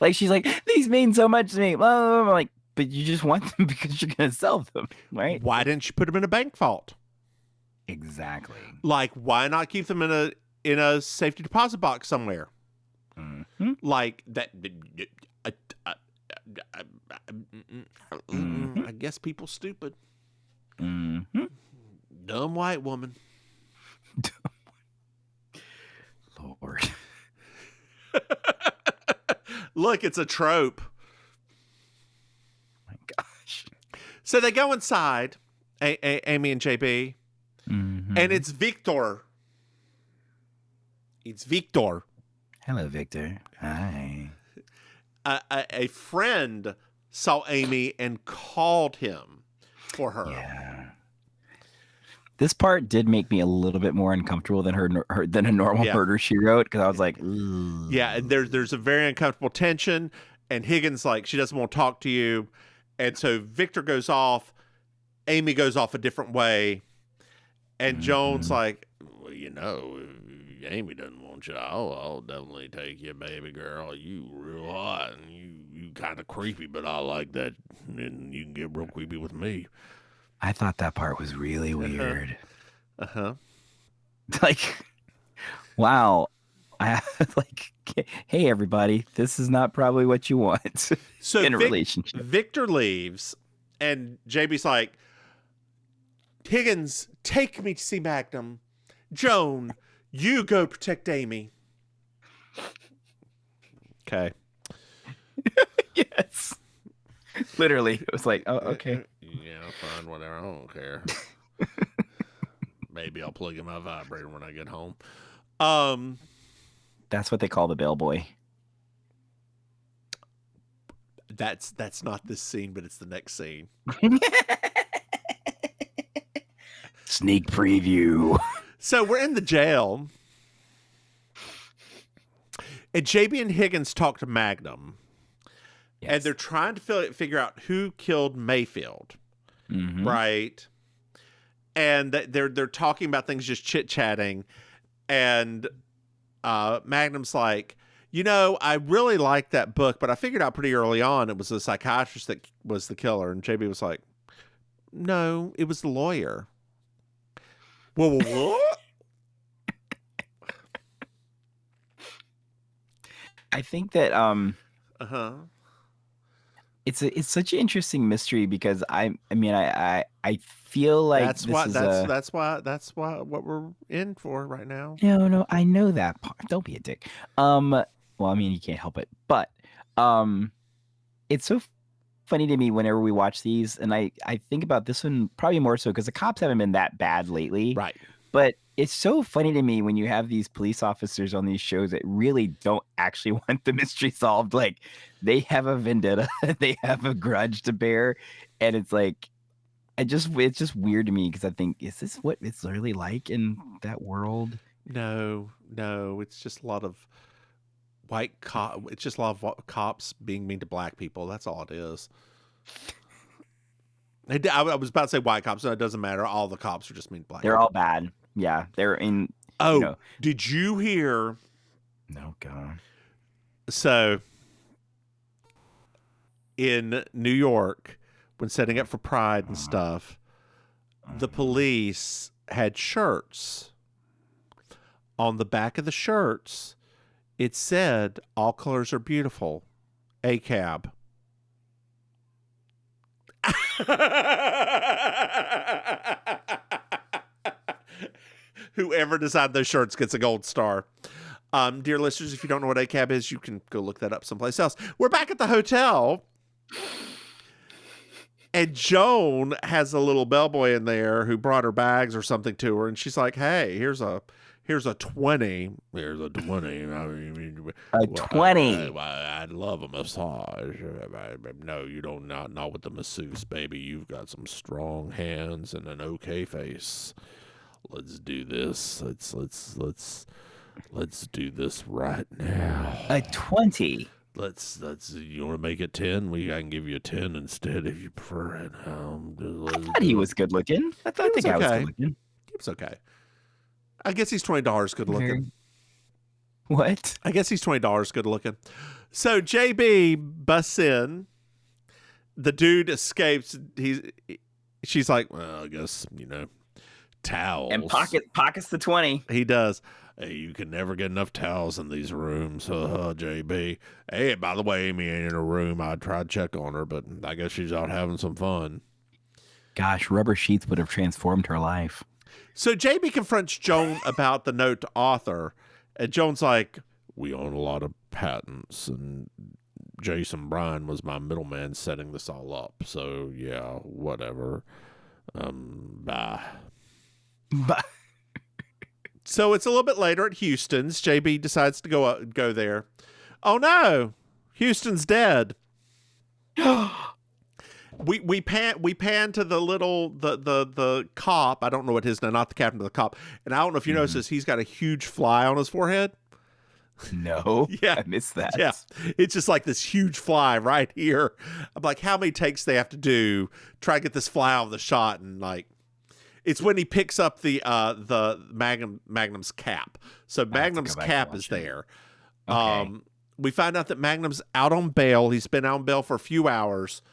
Like she's like, these mean so much to me. Well, I'm like, but you just want them because you're going to sell them, right? Why didn't you put them in a bank vault? Exactly. Like, why not keep them in a safety deposit box somewhere? Mm-hmm. Like that. I guess people stupid. Mm-hmm. Dumb white woman. Lord. Look, it's a trope. So they go inside, Amy and JB, and it's Victor. It's Victor. Hello, Victor. Hi. A friend saw Amy and called him for her. Yeah. This part did make me a little bit more uncomfortable than her than a normal murder she wrote, because I was like, ooh. Yeah, and there's a very uncomfortable tension, and Higgins, like, she doesn't want to talk to you. And so Victor goes off, Amy goes off a different way, and Joan's like, well, Amy doesn't want you. I'll definitely take you, baby girl. You real hot, and you kind of creepy, but I like that, and you can get real creepy with me. I thought that part was really weird. Uh-huh. Like, wow. Hey, everybody, this is not probably what you want in a relationship. Victor leaves, and JB's like, Higgins, take me to see Magnum. Joan, you go protect Amy. Okay. Yes. Literally, it was like, oh, okay. Yeah, fine, whatever. I don't care. Maybe I'll plug in my vibrator when I get home. That's what they call the bellboy. That's not this scene, but it's the next scene. Sneak preview. So we're in the jail, and JB and Higgins talk to Magnum, and they're trying to figure out who killed Mayfield, right? and they're talking about things, just chit-chatting, and Magnum's like, I really liked that book, but I figured out pretty early on it was the psychiatrist that was the killer. And JB was like, no, it was the lawyer. Whoa, what? I think that it's such an interesting mystery because I feel like that's why what we're in for right now. No, I know that part. Don't be a dick. Well, I mean, you can't help it, but it's so funny to me whenever we watch these, and I think about this one probably more so because the cops haven't been that bad lately, right? But it's so funny to me when you have these police officers on these shows that really don't actually want the mystery solved. Like they have a vendetta, they have a grudge to bear, and it's like it's just weird to me because I think, is this what it's really like in that world? No, it's just a lot of it's just a lot of cops being mean to black people. That's all it is. I was about to say white cops. No, it doesn't matter. All the cops are just mean to black. They're all bad. Yeah, they're in. Oh, did you hear? No, God. So in New York, when setting up for Pride and stuff, the police had shirts. On the back of the shirts, it said, "All colors are beautiful. ACAB." Whoever designed those shirts gets a gold star. Dear listeners, if you don't know what ACAB is, you can go look that up someplace else. We're back at the hotel. And Joan has a little bellboy in there who brought her bags or something to her. And she's like, hey, here's a 20. Here's a 20. A 20. I'd love a massage. No, you don't. Not with the masseuse, baby. You've got some strong hands and an okay face. Let's do this. Let's do this right now. A 20. Let's. You want to make it 10? I can give you a 10 instead if you prefer it. I thought he was good looking. I think I was good looking. He was okay. I guess he's $20 good looking. What? I guess he's $20 good looking. So JB busts in. The dude escapes. She's like, well, I guess, towels. And pockets the 20. He does. Hey, you can never get enough towels in these rooms, JB. Hey, by the way, Amy ain't in her room. I tried to check on her, but I guess she's out having some fun. Gosh, rubber sheets would have transformed her life. So JB confronts Joan about the note to Arthur, and Joan's like, we own a lot of patents, and Jason Bryan was my middleman setting this all up. So, yeah, whatever. Bye. Bye. So it's a little bit later at Houston's. JB decides to go there. Oh no, Houston's dead. we pan to the little the cop. I don't know what his name, not the captain of the cop. And I don't know if you notice this. He's got a huge fly on his forehead. No, yeah, I missed that. Yeah, it's just like this huge fly right here. I'm like, how many takes they have to do try to get this fly out of the shot, and like. It's when he picks up the Magnum's cap. So Magnum's cap is there. Okay. We find out that Magnum's out on bail. He's been out on bail for a few hours.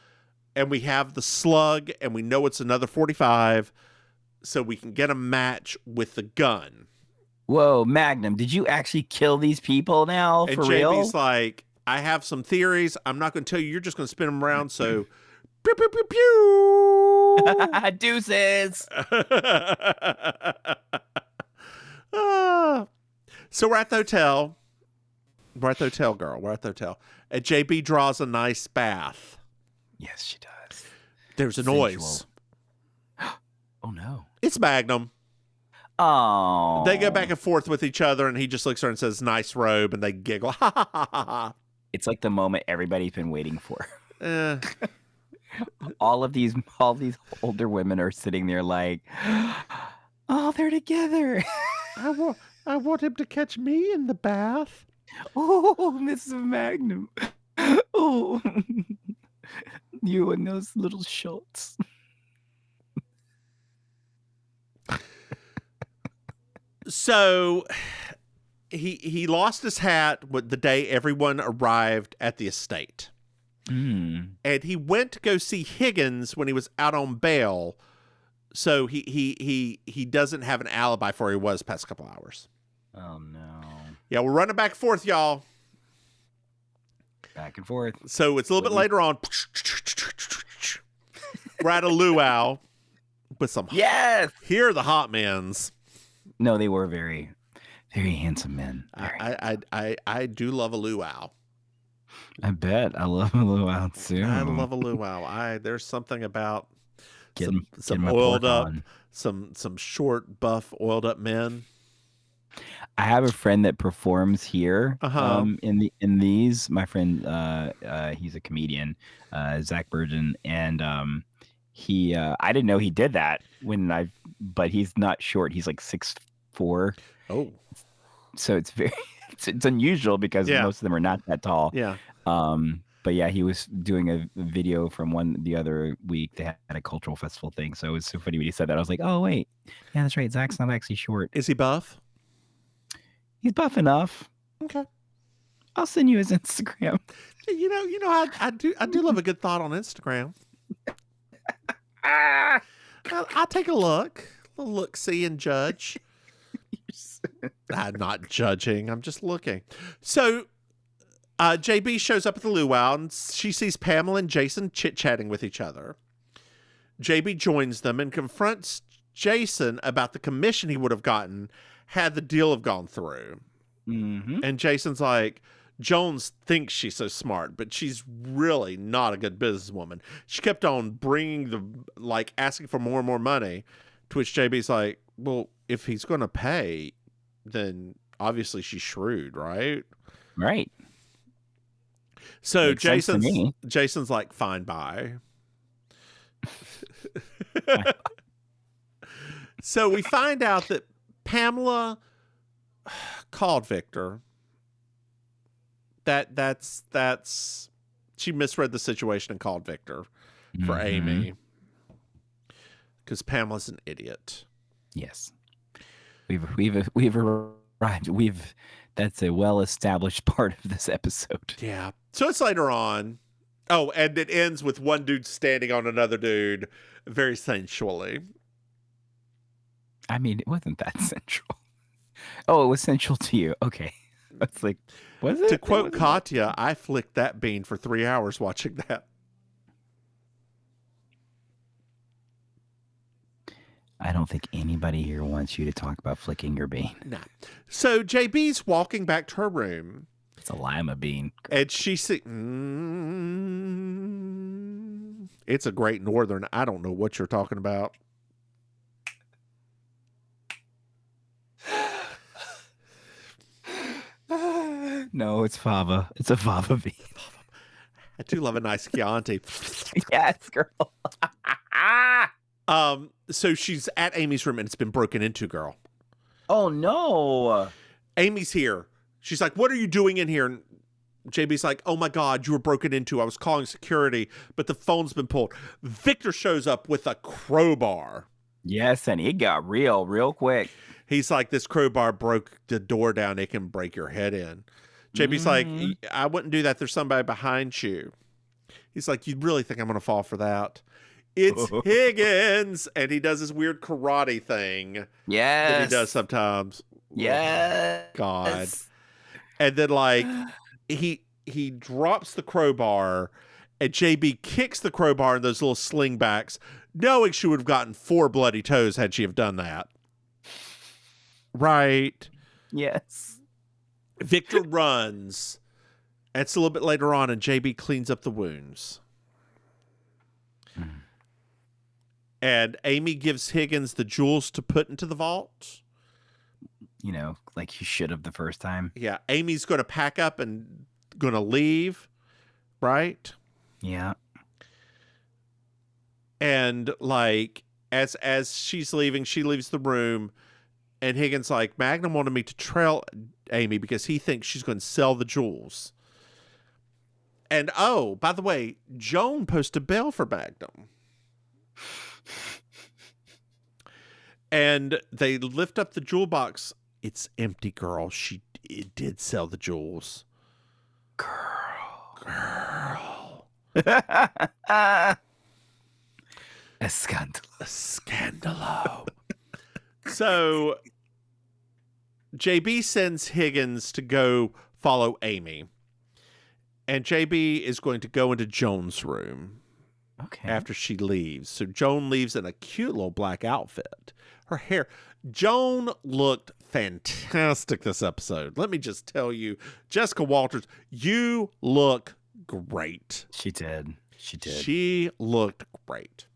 And we have the slug, and we know it's another 45, so we can get a match with the gun. Whoa, Magnum, did you actually kill these people now, and for real? And JB's like, I have some theories. I'm not going to tell you. You're just going to spin them around, so... Pew, pew, pew, pew. Deuces. So we're at the hotel. We're at the hotel, girl. We're at the hotel. And JB draws a nice bath. Yes, she does. There's a noise. Oh, no. It's Magnum. Oh. They go back and forth with each other, and he just looks at her and says, nice robe, and they giggle. Ha, ha, ha, ha, ha. It's like the moment everybody's been waiting for. All these older women are sitting there like, oh, they're together. I want him to catch me in the bath. Oh, Mrs. Magnum. Oh, you and those little shorts. So he lost his hat with the day everyone arrived at the estate. And he went to go see Higgins when he was out on bail. So he doesn't have an alibi for where he was past couple hours. Oh no. Yeah, we're running back and forth, y'all. Back and forth. So it's a little bit later on. We're at a luau with some. Yes. Here are the hot mens. No, they were very, very handsome men. I do love a luau. I bet. I love a luau too. I love a luau. There's something about Getting some my oiled pork up, on. some short, buff, oiled up men. I have a friend that performs here in these. My friend, he's a comedian, Zach Burgeon, and he I didn't know he did that but he's not short. He's like 6'4". Oh, so it's very it's unusual because most of them are not that tall. Yeah. But yeah, he was doing a video from the other week. They had a cultural festival thing, so it was so funny when he said that. I was like, oh wait, yeah, that's right. Zach's not actually short. Is he buff? He's buff enough. Okay. I'll send you his Instagram. You know, I do love a good thought on Instagram. I'll take a look, see, and judge. I'm not judging. I'm just looking. So, JB shows up at the luau, and she sees Pamela and Jason chit-chatting with each other. JB joins them and confronts Jason about the commission he would have gotten had the deal have gone through. Mm-hmm. And Jason's like, Jones thinks she's so smart, but she's really not a good businesswoman. She kept on asking for more and more money, to which JB's like, well, if he's going to pay, then obviously she's shrewd, right? Right. So Makes sense to me. Jason's like, fine, bye. So we find out that Pamela called Victor. That's she misread the situation and called Victor for Amy, because Pamela's an idiot. Yes, we've arrived. That's a well-established part of this episode. Yeah. So it's later on. Oh, and it ends with one dude standing on another dude very sensually. I mean, it wasn't that sensual. Oh, it was sensual to you. Okay. It's like, was it? To quote Katya, I flicked that bean for 3 hours watching that. I don't think anybody here wants you to talk about flicking your bean. Nah. So JB's walking back to her room. It's a lima bean. And she see, it's a Great Northern. I don't know what you're talking about. No, it's fava. It's a fava bean. I do love a nice Chianti. Yes, girl. So she's at Amy's room and it's been broken into, girl. Oh no. Amy's here. She's like, what are you doing in here? And JB's like, oh my God, you were broken into. I was calling security, but the phone's been pulled. Victor shows up with a crowbar. Yes, and it got real quick. He's like, this crowbar broke the door down. It can break your head in. JB's like, I wouldn't do that. There's somebody behind you. He's like, you really think I'm going to fall for that? It's Higgins. And he does this weird karate thing. Yes. That he does sometimes. Yes. God. And then like he drops the crowbar and JB kicks the crowbar in those little slingbacks, knowing she would have gotten 4 bloody toes had she have done that. Right. Yes. Victor runs. It's a little bit later on, and JB cleans up the wounds. And Amy gives Higgins the jewels to put into the vault. You know, like he should have the first time. Yeah. Amy's going to pack up and going to leave. Right? Yeah. And like, as she's leaving, she leaves the room. And Higgins like, Magnum wanted me to trail Amy because he thinks she's going to sell the jewels. And oh, by the way, Joan posted bail for Magnum. And they lift up the jewel box It's empty, girl. It did sell the jewels. Girl. Girl. Escandalo. So JB sends Higgins to go follow Amy. And JB is going to go into Joan's room after she leaves. So Joan leaves in a cute little black outfit. Her hair. Joan looked fantastic this episode. Let me just tell you, Jessica Walters, you look great. She did. She looked great.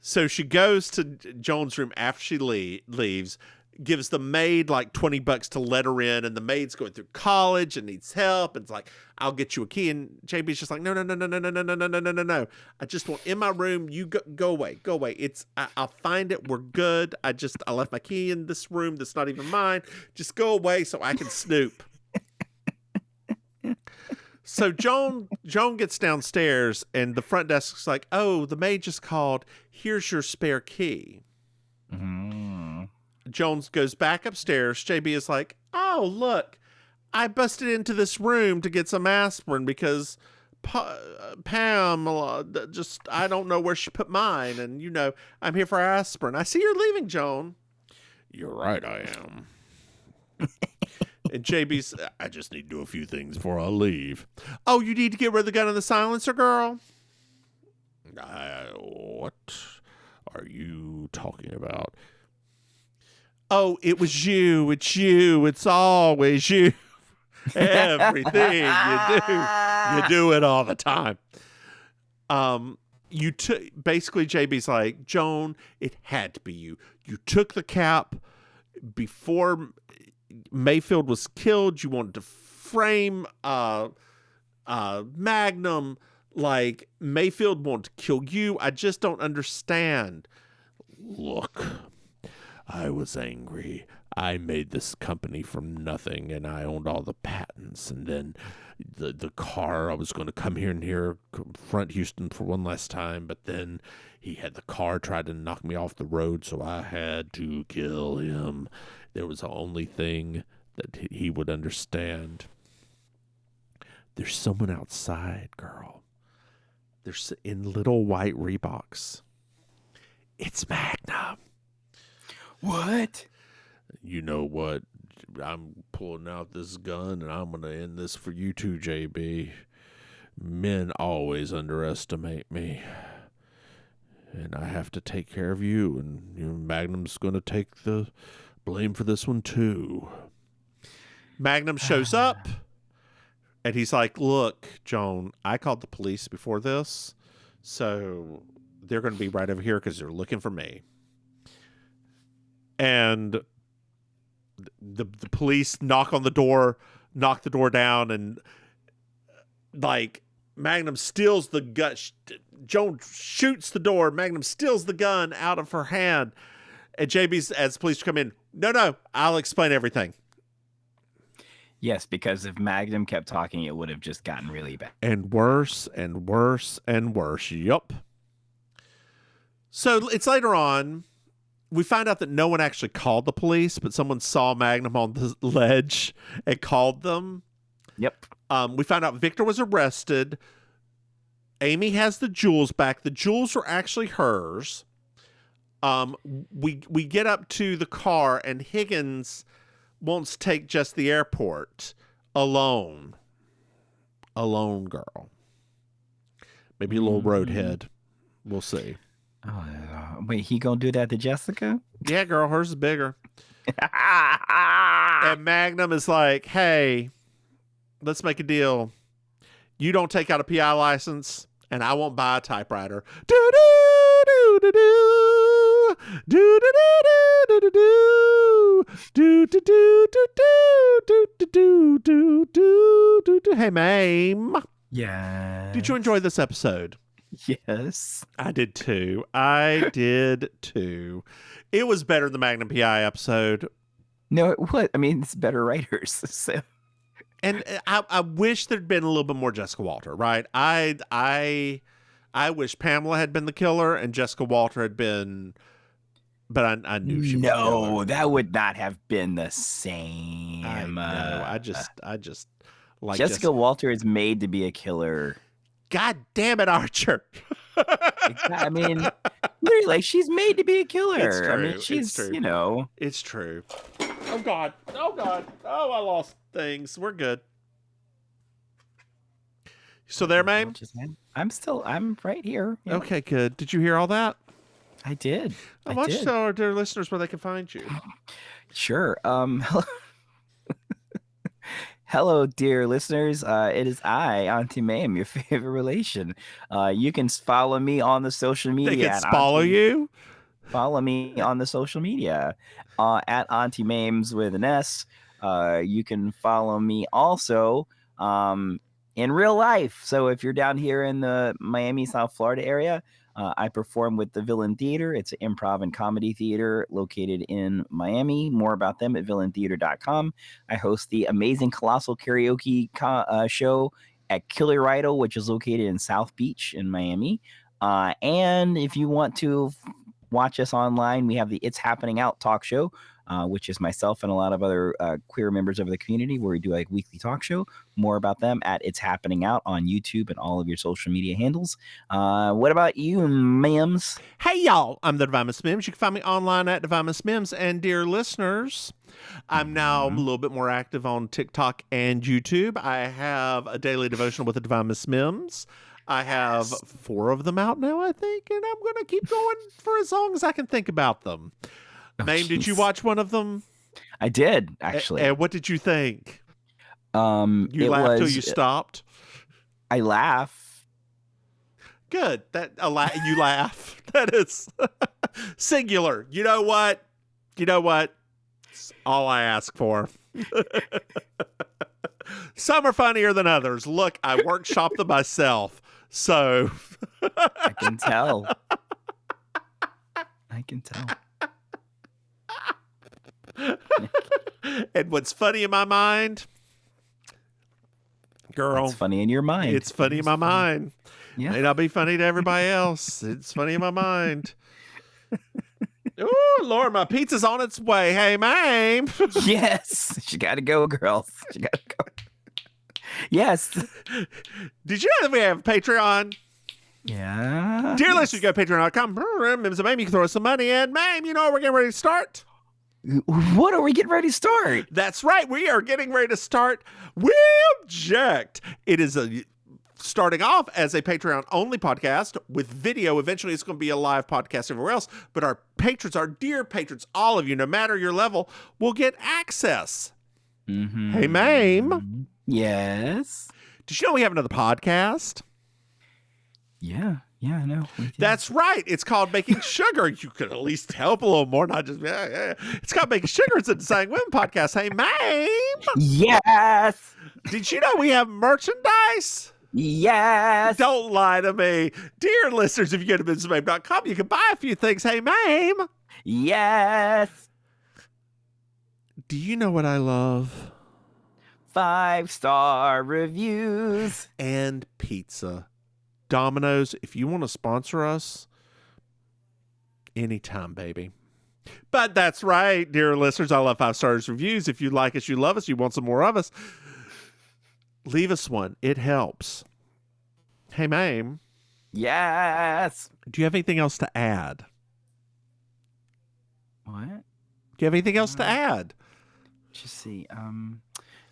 So she goes to Joan's room after she leaves, gives the maid like $20 to let her in, and the maid's going through college and needs help. And it's like, I'll get you a key. And JB's just like, no. I just want in my room. You go away. I'll find it. We're good. I left my key in this room that's not even mine. Just go away so I can snoop. So Joan gets downstairs, and the front desk's like, oh, the maid just called. Here's your spare key. Mm-hmm. Jones goes back upstairs. JB is like, oh, look, I busted into this room to get some aspirin because Pam I don't know where she put mine. And, I'm here for aspirin. I see you're leaving, Joan. You're right, I am. And JB's, I just need to do a few things before I leave. Oh, you need to get rid of the gun and the silencer, girl? What are you talking about? Oh, it was you. It's you. It's always you. Everything you do it all the time. Basically, JB's like, Joan, it had to be you. You took the cap before Mayfield was killed. You wanted to frame Magnum. Like, Mayfield wanted to kill you. I just don't understand. Look, I was angry. I made this company from nothing, and I owned all the patents. And then the car, I was going to come here and confront Houston for one last time, but then he had the car try to knock me off the road, so I had to kill him. There was the only thing that he would understand. There's someone outside, girl. There's in little white Reeboks. It's Magnum. What? You know what? I'm pulling out this gun, and I'm going to end this for you too, JB. Men always underestimate me. And I have to take care of you, and Magnum's going to take the blame for this one too. Magnum shows up, and he's like, look, Joan, I called the police before this, so they're going to be right over here because they're looking for me. And the police knock the door down, and like Magnum steals the gun. Joan shoots the door. Magnum steals the gun out of her hand. And JB's, as police come in, no, I'll explain everything. Yes, because if Magnum kept talking, it would have just gotten really bad. And worse and worse and worse. Yup. So it's later on. We find out that no one actually called the police, but someone saw Magnum on the ledge and called them. Yep. We found out Victor was arrested. Amy has the jewels back. The jewels are actually hers. We get up to the car, and Higgins wants to take Jess to the airport alone. Alone, girl. Maybe a little roadhead. We'll see. Oh, wait, he gonna do that to Jessica? Yeah, girl, hers is bigger. And Magnum is like, hey, let's make a deal. You don't take out a PI license, and I won't buy a typewriter. Hey, Maim. Yeah. Did you enjoy this episode? Yes. I did too. It was better than the Magnum PI episode. No, what? I mean, it's better writers. So. And I wish there'd been a little bit more Jessica Walter, right? I wish Pamela had been the killer and Jessica Walter had been but I knew she would kill her. No, that would not have been the same. I know. I just like Jessica Walter is made to be a killer. God damn it, Archer. I mean, literally, like, she's made to be a killer. It's true. I mean, she's, true. you know. It's true. Oh, God. Oh, God. Oh, I lost things. We're good. So there, Maim? I'm right here. Yeah. Okay, good. Did you hear all that? I did. Why don't you tell our dear listeners where they can find you? Sure. Hello, dear listeners. It is I, Auntie Maim, your favorite relation. You can follow me on the social media. They can follow you? Follow me on the social media at Auntie Maims with an S. You can follow me also in real life. So if you're down here in the Miami, South Florida area, I perform with the Villain Theater. It's an improv and comedy theater located in Miami. More about them at villaintheater.com. I host the amazing Colossal Karaoke show at Killer Idol, which is located in South Beach in Miami. And if you want to watch us online, we have the It's Happening Out talk show, which is myself and a lot of other queer members of the community, where we do a weekly talk show. More about them at It's Happening Out on YouTube and all of your social media handles. What about you, Mims? Hey, y'all. I'm the Divine Miss Mims. You can find me online at Divine Miss Mims. And dear listeners, I'm now a little bit more active on TikTok and YouTube. I have a daily devotional with the Divine Miss Mims. I have 4 of them out now, I think, and I'm going to keep going for as long as I can think about them. Maim, did you watch one of them? I did, actually. And what did you think? You it laughed till was, you stopped? I laugh. Good. You laugh. That is singular. You know what? It's all I ask for. Some are funnier than others. Look, I workshopped them myself. So I can tell. I can tell. And what's funny in my mind, girl, it's funny in your mind. It's funny in my mind. Yeah. May not be funny to everybody else. It's funny in my mind. Oh, Lord, my pizza's on its way. Hey, Maim. Yes. She got to go, girls. She got to go. Yes. Did you know that we have Patreon? Yeah. Dear listeners, go to patreon.com. Mims and Maim, you can throw us some money. And Maim, you know we're getting ready to start? What are we getting ready to start? That's right. We are getting ready to start We Object. It is starting off as a Patreon-only podcast with video. Eventually, it's going to be a live podcast everywhere else. But our patrons, our dear patrons, all of you, no matter your level, will get access. Mm-hmm. Hey, Maim. Yes. Did you know we have another podcast? Yeah, I know. That's right. It's called Baking Sugar. You could at least help a little more, not just, yeah. It's called Baking Sugar. It's a Designing Women podcast. Hey, Maim. Yes. Did you know we have merchandise? Yes. Don't lie to me. Dear listeners, if you go to MimsandMaim.com, you can buy a few things. Hey, Maim. Yes. Do you know what I love? 5-star reviews. And pizza. Domino's, if you want to sponsor us, anytime, baby. But that's right, dear listeners. I love 5-star reviews. If you like us, you love us, you want some more of us, leave us one. It helps. Hey, Maim. Yes. Do you have anything else to add? What? Do you have anything else to add? Just see.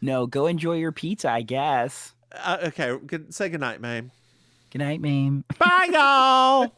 No, go enjoy your pizza, I guess. Okay, say goodnight, Maim. Good night, Maim. Bye, y'all.